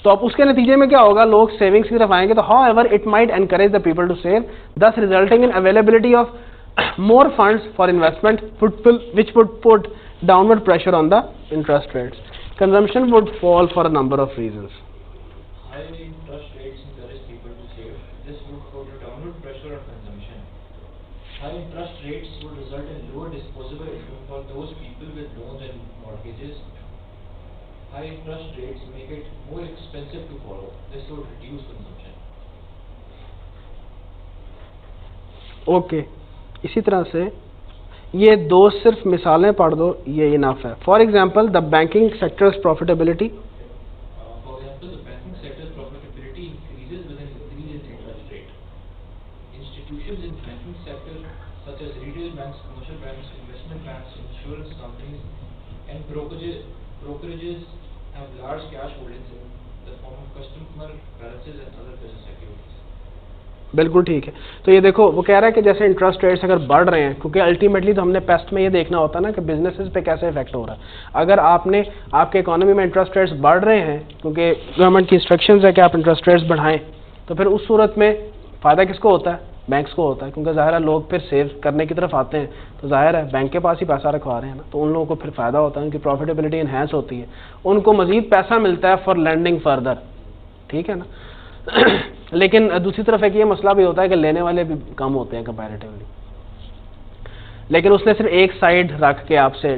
तो अब उसके नतीजे में क्या होगा? लोग सेविंग्स की तरफ आएंगे। तो however it might encourage the people to save, thus resulting in availability of more funds for investment which would put downward pressure on the interest rates. Consumption would fall for a number of reasons. High interest rates encourage people to save. This would put downward pressure on consumption. High interest rates would result in lower disposable income for those people with loans and mortgages. High interest rates make it more expensive to borrow. This would reduce consumption. Okay. इसी तरह से ये 2 सिर्फ मिसालें पढ़ दो, ये इनफ है। For example the banking sectors profitability, For example, the banking sector's profitability increases with an increase in interest rate. Institutions in banking sector such as retail banks, commercial banks, investment banks, insurance companies, and brokerages have large cash holdings in the form of customer balances and other business activities. बिल्कुल ठीक है। तो ये देखो वो कह रहा है कि जैसे इंटरेस्ट रेट्स अगर बढ़ रहे हैं, क्योंकि अल्टीमेटली तो हमने पेस्ट में ये देखना होता है ना कि बिजनेसेस पे कैसे इफेक्ट हो रहा है। अगर आपके इकोनॉमी में इंटरेस्ट रेट्स बढ़ रहे हैं, क्योंकि गवर्नमेंट की इंस्ट्रक्शंस है कि आप इंटरेस्ट रेट्स बढ़ाएं, तो फिर उस सूरत में फ़ायदा किसको होता है? बैंक्स को होता है, क्योंकि ज़ाहिर है लोग फिर सेव करने की तरफ आते हैं, तो जाहिर है बैंक के पास ही पैसा रखवा रहे हैं ना, तो उन लोगों को फिर फ़ायदा होता है, उनकी प्रॉफिटेबिलिटी इन्हेंस होती है, उनको मज़ीद पैसा मिलता है फॉर लैंडिंग फर्दर, ठीक है ना। लेकिन दूसरी तरफ एक ये मसला भी होता है कि लेने वाले भी कम होते हैं कंपैरेटिवली। लेकिन उसने सिर्फ एक साइड रख के आपसे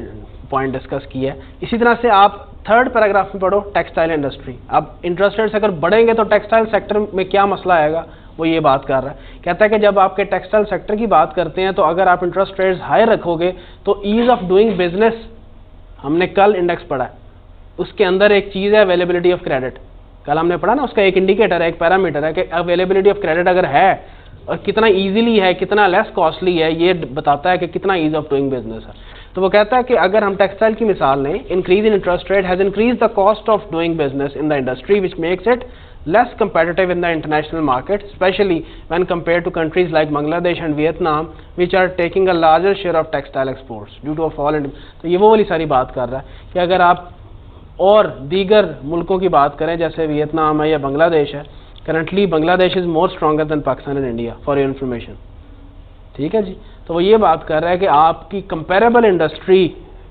पॉइंट डिस्कस किया है। इसी तरह से आप 3rd पैराग्राफ में पढ़ो टेक्सटाइल इंडस्ट्री। अब इंटरेस्ट रेट्स अगर बढ़ेंगे तो टेक्सटाइल सेक्टर में क्या मसला आएगा, वो ये बात कर रहा है। कहता है कि जब आपके टेक्सटाइल सेक्टर की बात करते हैं तो अगर आप इंटरेस्ट रेट्स हाई रखोगे तो ईज ऑफ डूइंग बिजनेस, हमने कल इंडेक्स पढ़ा है, उसके अंदर एक चीज़ है अवेलेबिलिटी ऑफ क्रेडिट, कल हमने पढ़ा ना, उसका एक इंडिकेटर है, एक पैरामीटर है कि अवेलेबिलिटी ऑफ क्रेडिट अगर है और कितना इजीली है, कितना लेस कॉस्टली है, ये बताता है कि कितना ईज ऑफ डूइंग बिजनेस है। तो वो कहता है कि अगर हम टेक्सटाइल की मिसाल लें, increase in interest rate has increase the cost of doing business in the industry which makes it less competitive in the international market, especially when compared to countries like Bangladesh and Vietnam, which are taking a larger share of textile exports due to a fall in। तो ये वो वाली सारी बात कर रहा है कि अगर आप और दीगर मुल्कों की बात करें जैसे वियतनाम है या बांग्लादेश है, currently Bangladesh is more stronger than Pakistan and India, for your information, ठीक है जी। तो वो ये बात कर रहा है कि आपकी कंपेरेबल इंडस्ट्री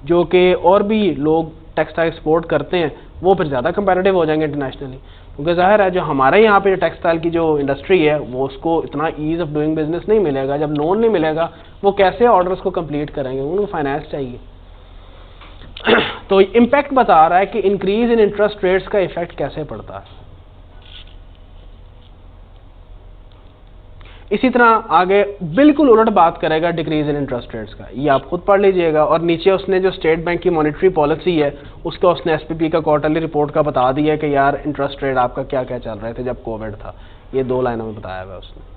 जो कि और भी लोग टेक्सटाइल एक्सपोर्ट करते हैं वो फिर ज़्यादा कंपेरेटिव हो जाएंगे इंटरनेशनली, क्योंकि ज़ाहिर है जो हमारे यहाँ पे टेक्सटाइल की जो इंडस्ट्री है वो उसको इतना ईज ऑफ डूइंग बिजनेस नहीं मिलेगा। जब लोन नहीं मिलेगा वो कैसे ऑर्डर्स को कंप्लीट करेंगे, उनको फाइनेंस चाहिए। तो इम्पैक्ट बता रहा है कि इंक्रीज इन इंटरेस्ट रेट्स का इफेक्ट कैसे पड़ता है। इसी तरह आगे बिल्कुल उलट बात करेगा डिक्रीज इन इंटरेस्ट रेट्स का, ये आप खुद पढ़ लीजिएगा। और नीचे उसने जो स्टेट बैंक की मॉनेटरी पॉलिसी है उसका उसने एसपीपी का क्वार्टरली रिपोर्ट का बता दिया कि यार इंटरेस्ट रेट आपका क्या क्या चल रहे थे जब कोविड था, ये 2 लाइनों में बताया हुआ उसने।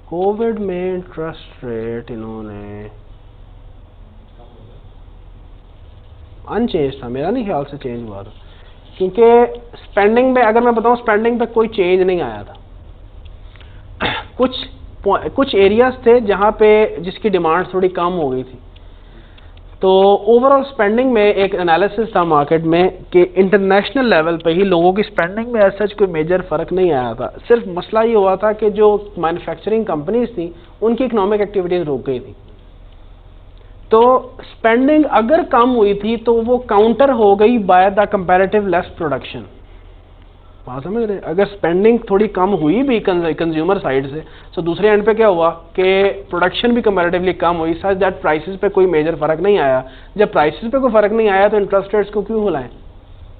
कोविड में इंटरेस्ट रेट इन्होंने अनचेंज था, मेरा नहीं ख्याल से चेंज हुआ था, क्योंकि स्पेंडिंग पे अगर मैं बताऊं स्पेंडिंग पे कोई चेंज नहीं आया था। कुछ एरियाज थे जहां पे जिसकी डिमांड थोड़ी कम हो गई थी, तो ओवरऑल स्पेंडिंग में एक एनालिसिस था मार्केट में कि इंटरनेशनल लेवल पे ही लोगों की स्पेंडिंग में ऐसा कोई मेजर फर्क नहीं आया था। सिर्फ मसला ये हुआ था कि जो मैन्युफैक्चरिंग कंपनीज थी उनकी इकोनॉमिक एक्टिविटीज रुक गई थी, तो स्पेंडिंग अगर कम हुई थी तो वो काउंटर हो गई by the comparative less production. बात समझ रहे हैं? अगर स्पेंडिंग थोड़ी कम हुई भी कंज्यूमर साइड से, तो दूसरे एंड पे क्या हुआ कि प्रोडक्शन भी कंपैरेटिवली कम हुई, सच दैट प्राइसेस पे कोई मेजर फर्क नहीं आया। जब प्राइसेस पे कोई फर्क नहीं आया तो इंटरेस्ट रेट्स को क्यों हिलाएं?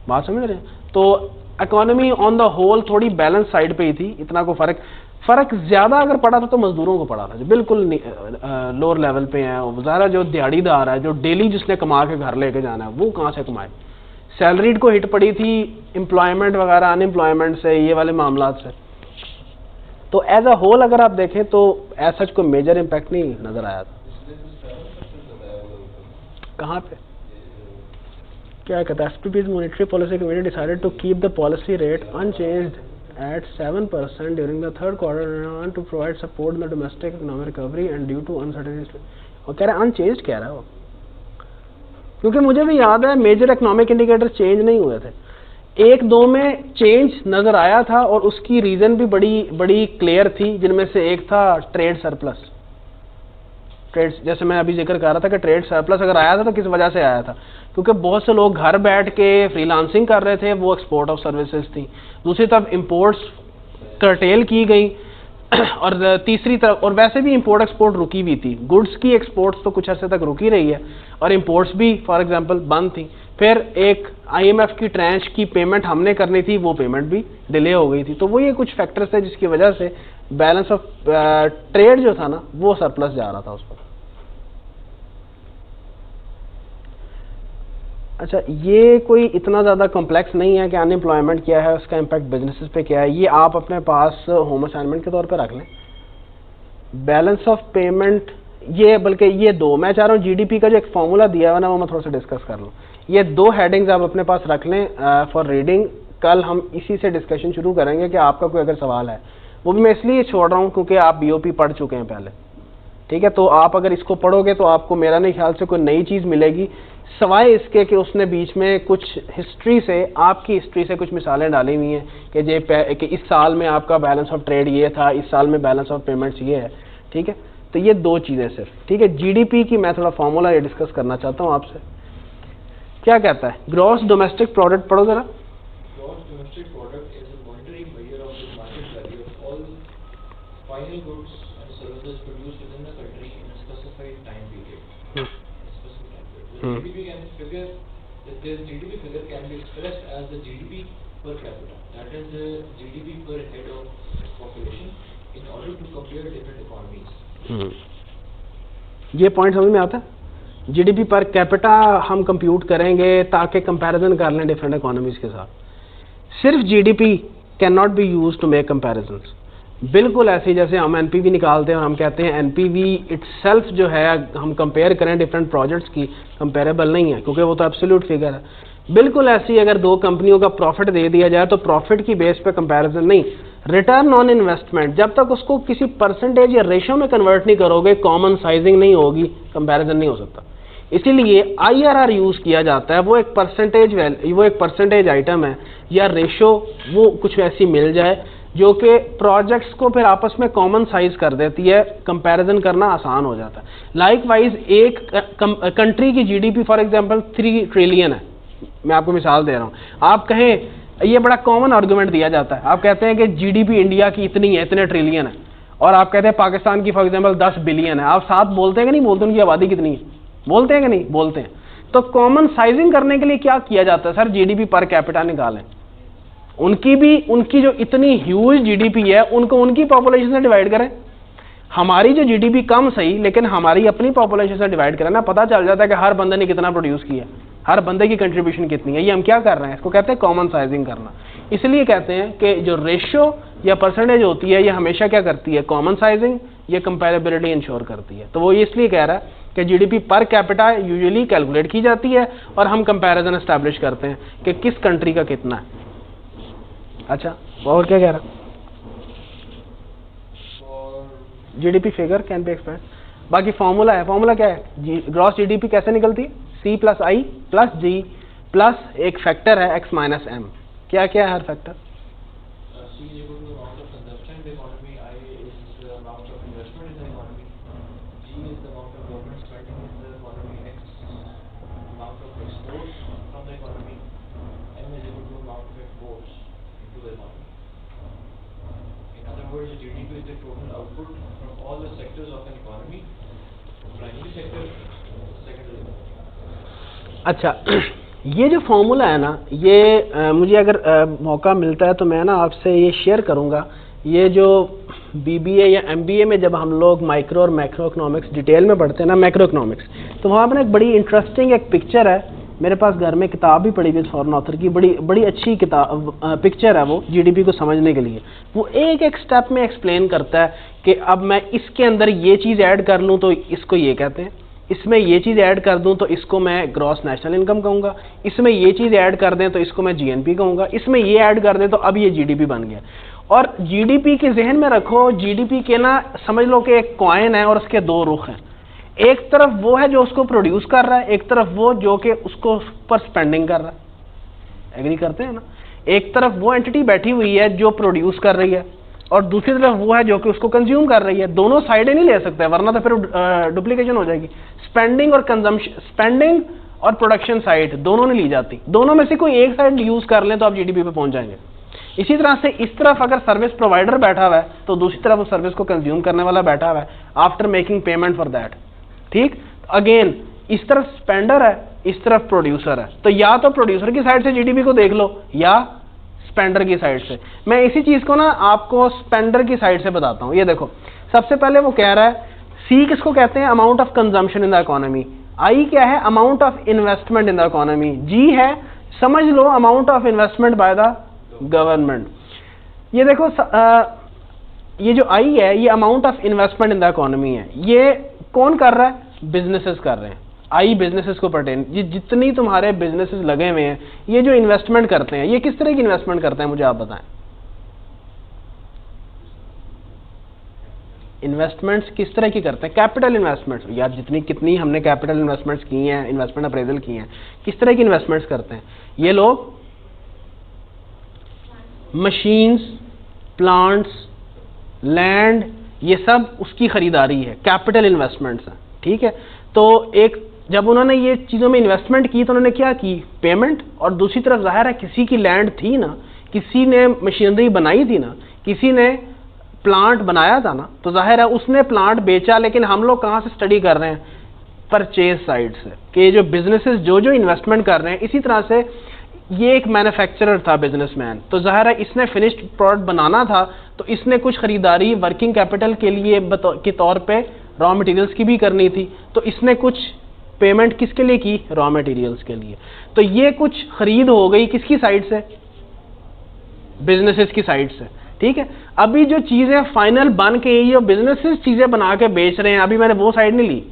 बात समझ रहे हैं? तो इकोनॉमी ऑन द होल थोड़ी बैलेंस साइड पे ही थी, इतना को फर्क ज्यादा अगर पड़ा था तो मजदूरों को पड़ा था जो बिल्कुल लोअर लेवल पे हैं। ज़ारा जो दिहाड़ीदार है, जो डेली जिसने कमा के घर लेके जाना है, वो कहाँ से कमाए? सैलरीड को हिट पड़ी थी एम्प्लॉयमेंट वगैरह, अनएम्प्लॉयमेंट से, ये वाले मामला से। तो एज अ होल अगर आप देखें तो ऐसा कोई मेजर इम्पैक्ट नहीं नजर आया था। कहाँ पे क्या कहता है? SPP's monetary policy committee decided to keep the policy rate unchanged at 7% during the third quarter and to provide support in the domestic economic recovery and due to uncertainty। और कह रहा है अनचेंज्ड कह रहा है वो, क्योंकि मुझे भी याद है मेजर इकोनॉमिक इंडिकेटर चेंज नहीं हुए थे, 1-2 में चेंज नजर आया था और उसकी रीजन भी बड़ी क्लियर थी, जिनमें से एक था ट्रेड सरप्लस। ट्रेड, जैसे मैं अभी जिक्र कर रहा था कि ट्रेड सरप्लस अगर आया था तो किस वजह से आया था? क्योंकि बहुत से लोग घर बैठ के फ्रीलांसिंग कर रहे थे, वो एक्सपोर्ट ऑफ सर्विसेज थी। दूसरी तरफ इंपोर्ट्स कर्टेल की गई और तीसरी तरफ, और वैसे भी इंपोर्ट एक्सपोर्ट रुकी हुई थी, गुड्स की एक्सपोर्ट्स तो कुछ अर्से तक रुकी रही है और इंपोर्ट्स भी फॉर एग्जांपल बंद थी। फिर एक आईएमएफ की ट्रांच की पेमेंट हमने करनी थी, वो पेमेंट भी डिले हो गई थी। तो वो ये कुछ फैक्टर्स थे जिसकी वजह से बैलेंस ऑफ ट्रेड जो था ना वो सरप्लस जा रहा था उस पर। अच्छा, ये कोई इतना ज़्यादा कॉम्प्लेक्स नहीं है कि अनएम्प्लॉयमेंट क्या है, उसका इम्पैक्ट बिजनेसेस पे क्या है, ये आप अपने पास होम असाइनमेंट के तौर पे रख लें। बैलेंस ऑफ पेमेंट ये, बल्कि ये 2, मैं चाह रहा हूँ जीडीपी का जो एक फॉर्मूला दिया हुआ ना वो मैं थोड़ा सा डिस्कस कर लूँ। ये 2 हेडिंग्स आप अपने पास रख लें फॉर रीडिंग। कल हम इसी से डिस्कशन शुरू करेंगे कि आपका कोई अगर सवाल है, वो भी मैं इसलिए छोड़ रहा हूँ क्योंकि आप बीओपी पढ़ चुके हैं पहले, ठीक है? तो आप अगर इसको पढ़ोगे तो आपको मेरा नहीं ख्याल से कोई नई चीज़ मिलेगी, सवाए इसके कि उसने बीच में कुछ हिस्ट्री से, आपकी हिस्ट्री से कुछ मिसालें डाली हुई हैं कि इस साल में आपका बैलेंस ऑफ ट्रेड ये था, इस साल में बैलेंस ऑफ पेमेंट्स ये है, ठीक है? तो ये 2 चीज़ें सिर्फ, ठीक है? जीडीपी की मैं थोड़ा फॉर्मूला ये डिस्कस करना चाहता हूँ आपसे। क्या कहता है? ग्रॉस डोमेस्टिक प्रोडक्ट पढ़ो जरा। Gross domestic product is a monetary measure of the market value of all final goods and services produced within the country in a specified time period. The GDP figure can be expressed as the GDP per capita, that is the GDP per head of population, in order to compare different economies. ये पॉइंट समझ में आता है? जीडीपी पर कैपिटा हम कंप्यूट करेंगे ताकि कंपैरिजन कर लें डिफरेंट इकोनॉमीज के साथ। सिर्फ GDP can not be used to make comparisons. बिल्कुल ऐसे जैसे हम एनपीवी निकालते हैं और हम कहते हैं एनपीवी इटसेल्फ जो है हम कंपेयर करें डिफरेंट प्रोजेक्ट्स की, कंपेरेबल नहीं है क्योंकि वो तो एब्सोल्यूट फिगर है। बिल्कुल ऐसे ही अगर 2 कंपनियों का प्रॉफिट दे दिया जाए तो प्रॉफिट की बेस पे कंपैरिजन नहीं, रिटर्न ऑन इन्वेस्टमेंट, जब तक उसको किसी परसेंटेज या रेशो में कन्वर्ट नहीं करोगे, कॉमन साइजिंग नहीं होगी, कंपैरिजन नहीं हो सकता। इसीलिए आईआरआर यूज किया जाता है, वो एक परसेंटेज आइटम है या रेशो, वो कुछ ऐसी मिल जाए जो कि प्रोजेक्ट्स को फिर आपस में कॉमन साइज कर देती है, कंपैरिजन करना आसान हो जाता है। लाइकवाइज एक कंट्री की जीडीपी फॉर एग्जांपल 3 ट्रिलियन है, मैं आपको मिसाल दे रहा हूँ। आप कहें, ये बड़ा कॉमन आर्गुमेंट दिया जाता है, आप कहते हैं कि जीडीपी इंडिया की इतनी है, इतने ट्रिलियन है, और आप कहते हैं पाकिस्तान की फॉर एग्जांपल 10 बिलियन है, आप साथ बोलते हैं कि नहीं बोलते, उनकी आबादी कितनी है, बोलते हैं कि नहीं बोलते हैं। तो कॉमन साइजिंग करने के लिए क्या किया जाता है सर, जीडीपी पर कैपिटा निकालें, उनकी जो इतनी ह्यूज जीडीपी है उनको उनकी पॉपुलेशन से डिवाइड करें। हमारी जो जीडीपी कम सही, लेकिन हमारी अपनी पॉपुलेशन से डिवाइड करें ना, पता चल जाता है कि हर बंदे ने कितना प्रोड्यूस किया, हर बंदे की कंट्रीब्यूशन कितनी है। ये हम क्या कर रहे हैं, इसको कहते हैं कॉमन साइजिंग करना। इसलिए कहते हैं कि जो रेशियो या परसेंटेज होती है ये हमेशा क्या करती है, कॉमन साइजिंग, ये कंपेरेबिलिटी इंश्योर करती है। तो वो इसलिए कह रहा है कि GDP per capita usually calculate की जाती है और हम कंपैरिजन एस्टैब्लिश करते हैं कि किस कंट्री का कितना है। अच्छा, और क्या कह रहा, GDP figure can be express, बाकी फॉर्मूला है, फॉर्मूला क्या है, ग्रॉस जीडीपी कैसे निकलती है, सी प्लस आई प्लस जी प्लस एक फैक्टर है एक्स माइनस एम। क्या क्या है हर factor, C is equal to the amount of consumption in the economy, I is the amount of investment in the economy, G is the amount of government spending in the economy, X amount of exports from the economy, M is equal to amount of imports into the economy. In other words, GDP is the total output from all the sectors of an economy, primary sector, secondary sector. अच्छा ये जो फॉर्मूला है ना, ये मुझे अगर मौका मिलता है तो मैं ना आपसे ये शेयर करूंगा। ये जो बीबीए या एमबीए में जब हम लोग माइक्रो और मैक्रो इकोनॉमिक्स डिटेल में पढ़ते हैं ना, मैक्रो इकोनॉमिक्स, तो वहाँ पर एक बड़ी इंटरेस्टिंग एक पिक्चर है, मेरे पास घर में किताब भी पड़ी हुई है फॉरेन ऑथर की, बड़ी अच्छी किताब पिक्चर है वो जीडीपी को समझने के लिए। वो एक एक स्टेप में एक्सप्लेन करता है कि अब मैं इसके अंदर ये चीज़ ऐड कर लूँ तो इसको ये कहते हैं, इसमें ये चीज़ ऐड कर दूं तो इसको मैं ग्रॉस नेशनल इनकम कहूँगा, इसमें ये चीज़ ऐड कर दें तो इसको मैं जीएनपी कहूँगा, इसमें ये ऐड कर दें तो अब ये जीडीपी बन गया। और जीडीपी के जहन में रखो, जीडीपी के ना समझ लो कि एक कॉइन है और उसके दो रुख हैं। एक तरफ वो है जो उसको प्रोड्यूस कर रहा है, एक तरफ वो जो कि उसको पर स्पेंडिंग कर रहा है। एग्री करते हैं ना, एक तरफ वो एंटिटी बैठी हुई है जो प्रोड्यूस कर रही है और दूसरी तरफ वो है जो कि उसको कंज्यूम कर रही है। दोनों साइडें नहीं ले सकते वरना तो फिर डुप्लीकेशन हो जाएगी। स्पेंडिंग और कंजम्पशन, स्पेंडिंग और प्रोडक्शन साइड दोनों नहीं ली जाती, दोनों में से कोई एक साइड यूज कर लें तो आप जीडीपी पे पहुंच जाएंगे। इसी तरह से इस तरफ अगर सर्विस प्रोवाइडर बैठा हुआ है तो दूसरी तरफ उस सर्विस को कंज्यूम करने वाला बैठा हुआ है after making payment for that. ठीक, अगेन इस तरफ स्पेंडर है, इस तरफ प्रोड्यूसर है, तो या तो प्रोड्यूसर की साइड से जीडीपी को देख लो या स्पेंडर की साइड से। मैं इसी चीज को ना आपको स्पेंडर की साइड से बताता हूं। ये देखो, सबसे पहले वो कह रहा है सी किसको कहते हैं, amount of consumption in the economy, I क्या है, amount of investment in the economy, G है समझ लो amount of investment by the government. ये देखो ये जो आई है ये amount of investment in the economy है। ये कौन कर रहा है, बिजनेसेस कर रहे हैं। आई बिजनेसेस को पर्टेन, ये जितनी तुम्हारे बिजनेसेस लगे हुए हैं ये जो इन्वेस्टमेंट करते हैं, ये किस तरह की इन्वेस्टमेंट करते हैं मुझे आप बताएं। इन्वेस्टमेंट्स किस तरह की करते हैं, कैपिटल इन्वेस्टमेंट्स, या जितनी कितनी हमने कैपिटल इन्वेस्टमेंट्स की हैं, इन्वेस्टमेंट अप्रेजल की हैं, किस तरह की इन्वेस्टमेंट्स करते हैं ये लोग, मशीन्स, प्लांट्स, लैंड, ये सब उसकी खरीदारी है, कैपिटल इन्वेस्टमेंट्स है। ठीक है, तो एक जब उन्होंने ये चीज़ों में इन्वेस्टमेंट की तो उन्होंने क्या की, पेमेंट, और दूसरी तरफ जाहिर है किसी की लैंड थी ना, किसी ने मशीनरी बनाई थी ना, किसी ने प्लांट बनाया था ना, तो जाहिर है उसने प्लांट बेचा। लेकिन हम लोग कहाँ से स्टडी कर रहे हैं, परचेज साइड से, कि जो बिजनेसेस जो इन्वेस्टमेंट कर रहे हैं। इसी तरह से ये एक मैन्युफैक्चरर था, बिजनेसमैन, तो जाहिर है इसने फिनिश्ड प्रोडक्ट बनाना था तो इसने कुछ खरीदारी वर्किंग कैपिटल के लिए के तौर पे रॉ मटेरियल्स की भी करनी थी, तो इसने कुछ पेमेंट किसके लिए की, रॉ मटेरियल्स के लिए। तो ये कुछ खरीद हो गई किसकी साइड से, बिजनेसेस की साइड से। ठीक है, अभी जो चीजें फाइनल बन के ये बिजनेसेस चीजें बना के बेच रहे हैं, अभी मैंने वो साइड नहीं ली,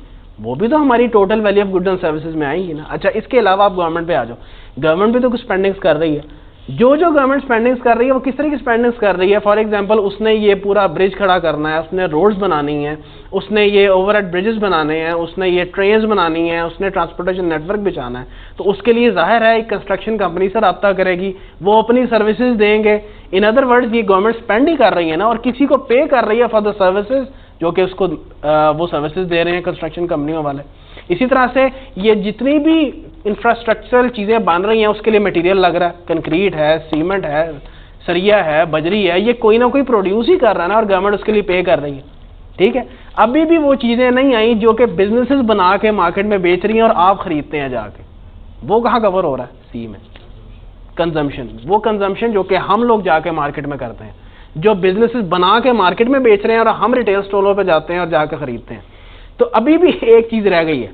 वो भी तो हमारी total value of goods and services में आएंगी ना। अच्छा, इसके अलावा आप गवर्नमेंट पे आ जाओ, गवर्नमेंट भी तो कुछ स्पेंडिंग्स कर रही है। जो गवर्नमेंट स्पेंडिंग्स कर रही है वो किस तरह की स्पेंडिंग्स कर रही है, फॉर एग्जांपल उसने ये पूरा ब्रिज खड़ा करना है, उसने रोड्स बनानी है, उसने ये ओवरहेड ब्रिजेस बनाने हैं, उसने ये ट्रेन्स बनानी है, उसने ट्रांसपोर्टेशन नेटवर्क बिछाना है, तो उसके लिए जाहिर है एक कंस्ट्रक्शन कंपनी से रब्ता करेगी, वो अपनी सर्विसेज देंगे। इन अदर वर्ड्स ये गवर्नमेंट स्पेंड ही कर रही है ना, और किसी को पे कर रही है फॉर द सर्विसेज जो कि उसको वो सर्विसेज दे रहे हैं कंस्ट्रक्शन कंपनियों वाले। इसी तरह से ये जितनी भी इंफ्रास्ट्रक्चरल चीज़ें बन रही हैं उसके लिए मटेरियल लग रहा है, कंक्रीट है, सीमेंट है, सरिया है, बजरी है, ये कोई ना कोई प्रोड्यूस ही कर रहा है ना, और गवर्नमेंट उसके लिए पे कर रही है। ठीक है, अभी भी वो चीजें नहीं आई जो कि बिजनेसेस बना के मार्केट में बेच रही हैं और आप खरीदते हैं जाके, वो कहाँ कवर हो रहा है? सी में कंजम्पशन, वो कंजम्पशन जो कि हम लोग जाके मार्केट में करते हैं, जो बिजनेसेस बना के मार्केट में बेच रहे हैं और हम रिटेल स्टोरों पे जाते हैं और जाके खरीदते हैं। तो अभी भी एक चीज रह गई है,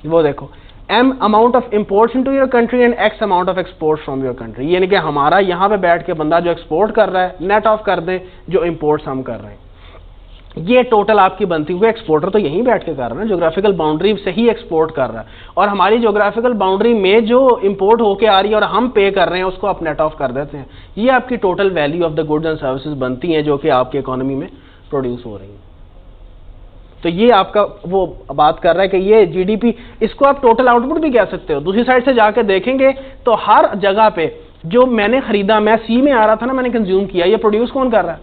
वो देखो, M amount of imports into your country and X amount of exports from your country, यानी कि हमारा यहाँ पे बैठ के बंदा जो एक्सपोर्ट कर रहा है नेट ऑफ कर दें जो इंपोर्ट्स हम कर रहे हैं, ये टोटल आपकी बनती हुई। एक्सपोर्टर तो यहीं बैठ के कर रहा है ना, ज्योग्राफिकल बाउंड्री से ही एक्सपोर्ट कर रहा है, और हमारी ज्योग्राफिकल बाउंड्री में जो इंपोर्ट होके आ रही है और हम पे कर रहे हैं उसको आप नेट ऑफ कर देते हैं। ये आपकी total value of the goods and services बनती हैं जो कि आपकी इकोनॉमी में प्रोड्यूस हो रही है। तो ये आपका वो बात कर रहा है कि ये जीडीपी, इसको आप टोटल आउटपुट भी कह सकते हो। दूसरी साइड से जाके देखेंगे तो हर जगह पे जो मैंने खरीदा, मैं सी में आ रहा था ना, मैंने कंज्यूम किया, ये प्रोड्यूस कौन कर रहा है?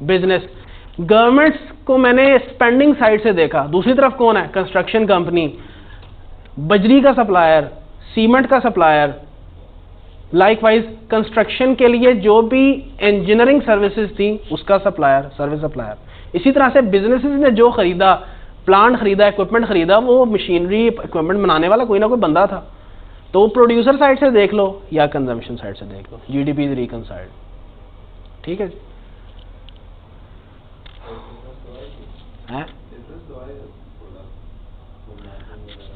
बिजनेस। गवर्नमेंट्स को मैंने स्पेंडिंग साइड से देखा, दूसरी तरफ कौन है? कंस्ट्रक्शन कंपनी, बजरी का सप्लायर, सीमेंट का सप्लायर, लाइकवाइज कंस्ट्रक्शन के लिए जो भी इंजीनियरिंग सर्विसेज थी उसका सप्लायर, सर्विस सप्लायर। इसी तरह से बिजनेसेस ने जो खरीदा, प्लांट खरीदा, इक्विपमेंट खरीदा, वो मशीनरी इक्विपमेंट बनाने वाला कोई ना कोई बंदा था। तो प्रोड्यूसर साइड से देख लो या कंजम्पशन साइड से देख लो, जीडीपी इज रिकंसाइल्ड। ठीक है जी, है?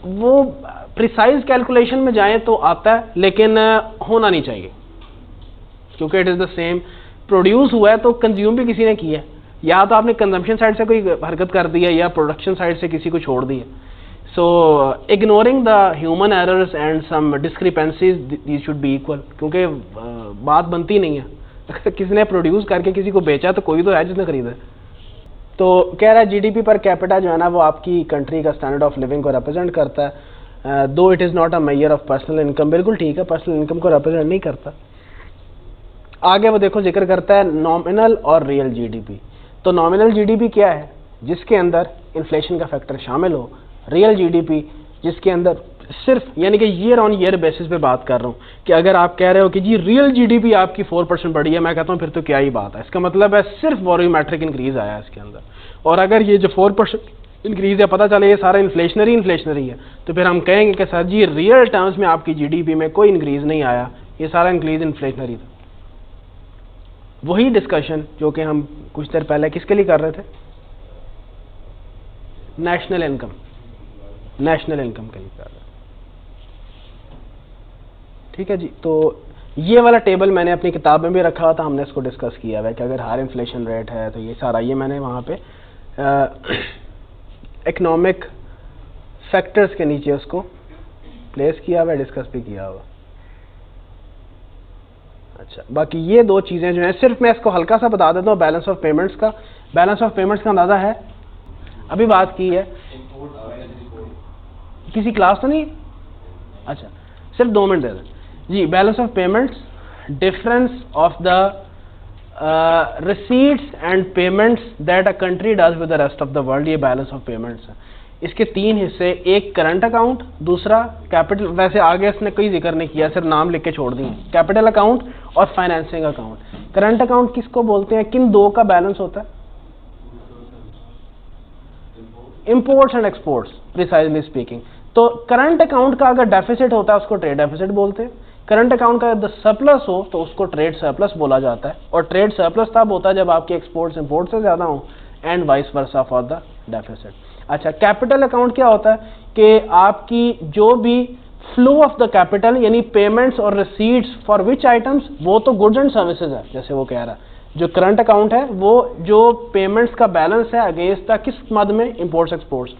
वो प्रिसाइज कैलकुलेशन में जाए तो आता है, लेकिन होना नहीं चाहिए, क्योंकि it is the same. Produce हुआ है तो कंज्यूम भी किसी ने किया है, या तो आपने कंजम्पशन साइड से कोई हरकत कर दी है या प्रोडक्शन साइड से किसी को छोड़ दी है। So ignoring the human errors and some discrepancies, these should be equal, क्योंकि बात बनती नहीं है। अगर किसी ने प्रोड्यूस करके किसी को बेचा तो कोई तो है जिसने खरीदा। तो कह रहा है जीडीपी पर कैपिटा जो है ना वो आपकी कंट्री का स्टैंडर्ड ऑफ लिविंग को रिप्रेजेंट करता है, दो it is not a measure of personal income. बिल्कुल ठीक है, पर्सनल इनकम को रिप्रेजेंट नहीं करता। आगे वो देखो जिक्र करता है नॉमिनल और रियल जीडीपी। तो नॉमिनल जीडीपी क्या है? जिसके अंदर इन्फ्लेशन का फैक्टर शामिल हो। रियल जीडीपी जिसके अंदर सिर्फ, यानी कि ईयर ऑन ईयर बेसिस पे बात कर रहा हूँ, कि अगर आप कह रहे हो कि जी रियल जीडीपी आपकी 4% बढ़ी है, मैं कहता हूँ फिर तो क्या ही बात है। इसका मतलब है सिर्फ वॉल्यूमेट्रिक इंक्रीज आया है इसके अंदर। और अगर ये जो 4% इंक्रीज है पता चले ये सारा इन्फ्लेशनरी है, तो फिर हम कहेंगे कि सर जी रियल टर्म्स में आपकी जीडीपी में कोई इंक्रीज नहीं आया, ये सारा इंक्रीज इन्फ्लेशनरी था। वही डिस्कशन जो कि हम कुछ देर पहले किसके लिए कर रहे थे? नेशनल इनकम के लिए कर रहे थे। ठीक है जी, तो ये वाला टेबल मैंने अपनी किताब में भी रखा था, हमने इसको डिस्कस किया हुआ है कि अगर हायर इन्फ्लेशन रेट है तो ये सारा, ये मैंने वहाँ पे इकोनॉमिक फैक्टर्स के नीचे उसको प्लेस किया हुआ है, डिस्कस भी किया हुआ। अच्छा, बाकी ये दो चीज़ें जो हैं, सिर्फ मैं इसको हल्का सा बता देता हूँ। बैलेंस ऑफ पेमेंट्स का अंदाज़ा है, अभी बात की है। किसी क्लास तो नहीं? अच्छा, सिर्फ 2 मिनट दे दें जी। Balance of payments, difference of the receipts and payments that a country does with the rest of the world, ये बैलेंस ऑफ पेमेंट्स है। इसके 3 हिस्से, एक करंट अकाउंट, दूसरा कैपिटल, वैसे आगे इसने कोई जिक्र नहीं किया, सिर्फ नाम लिख के छोड़ दिए, कैपिटल अकाउंट और फाइनेंसिंग अकाउंट। करंट अकाउंट किसको बोलते हैं? किन दो का बैलेंस होता है? Imports and exports, precisely speaking. तो करंट अकाउंट का अगर डेफिसिट होता है उसको ट्रेड डेफिसिट बोलते हैं। करंट अकाउंट का अगर सरप्लस हो तो उसको ट्रेड सरप्लस बोला जाता है, और ट्रेड सरप्लस तब होता है जब आपके एक्सपोर्ट्स इंपोर्ट से ज्यादा हो, and vice versa for the deficit. अच्छा, कैपिटल अकाउंट क्या होता है? कि आपकी जो भी फ्लो ऑफ द कैपिटल, यानी पेमेंट्स और रिसीट्स फॉर विच आइटम्स, वो तो गुड्स एंड सर्विसेज है जैसे वो कह रहा है। जो करंट अकाउंट है वो जो पेमेंट्स का बैलेंस है अगेंस्ट द किस मद में? Imports exports.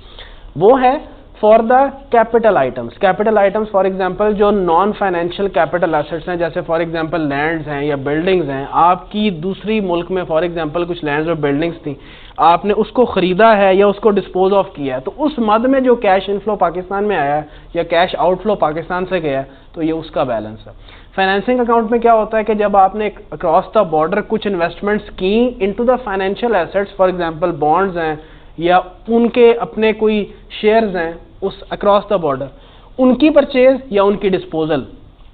वो है for the capital items. Capital items for example जो नॉन फाइनेंशियल कैपिटल एसेट्स हैं, जैसे फॉर एग्जांपल लैंड्स हैं या बिल्डिंग्स हैं। आपकी दूसरी मुल्क में फॉर एग्जांपल कुछ लैंड्स और बिल्डिंग्स थी, आपने उसको खरीदा है या उसको डिस्पोज ऑफ किया है, तो उस मद में जो कैश इनफ्लो पाकिस्तान में आया है या कैश आउटफ्लो पाकिस्तान से गया है, तो ये उसका बैलेंस है। फाइनेंसिंग अकाउंट में क्या होता है कि जब आपने अक्रॉस द बॉर्डर कुछ इन्वेस्टमेंट्स की into the financial assets, for example bonds हैं या उनके अपने कोई शेयर्स हैं उस अक्रॉस द बॉर्डर, उनकी परचेज या उनकी डिस्पोजल,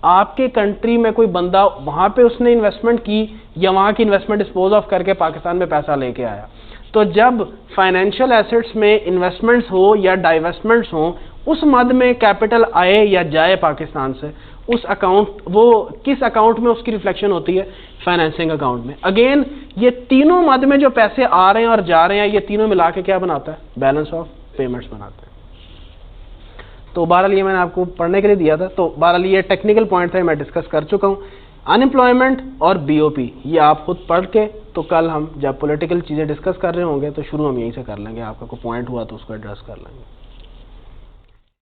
आपके कंट्री में कोई बंदा वहाँ पे उसने इन्वेस्टमेंट की या वहाँ की इन्वेस्टमेंट डिस्पोज ऑफ करके पाकिस्तान में पैसा लेके आया। तो जब फाइनेंशियल एसेट्स में इन्वेस्टमेंट्स हो या डाइवेस्टमेंट्स हो, उस मद में कैपिटल आए या जाए पाकिस्तान से, उस अकाउंट, वो किस अकाउंट में उसकी रिफ्लेक्शन होती है? फाइनेंसिंग अकाउंट में। अगेन ये तीनों मद में जो पैसे आ रहे हैं और जा रहे हैं, ये तीनों मिला के क्या बनाता है? बैलेंस ऑफ पेमेंट्स बनाता है। तो बहरहाल ये मैंने आपको पढ़ने के लिए दिया था। तो बहरहाल ये टेक्निकल पॉइंट है, मैं डिस्कस कर चुका हूँ। अनएम्प्लॉयमेंट और बीओपी ये आप खुद पढ़ के, तो कल हम जब पॉलिटिकल चीज़ें डिस्कस कर रहे होंगे तो शुरू हम यहीं से कर लेंगे, आपका कोई पॉइंट हुआ तो उसको एड्रेस कर लेंगे।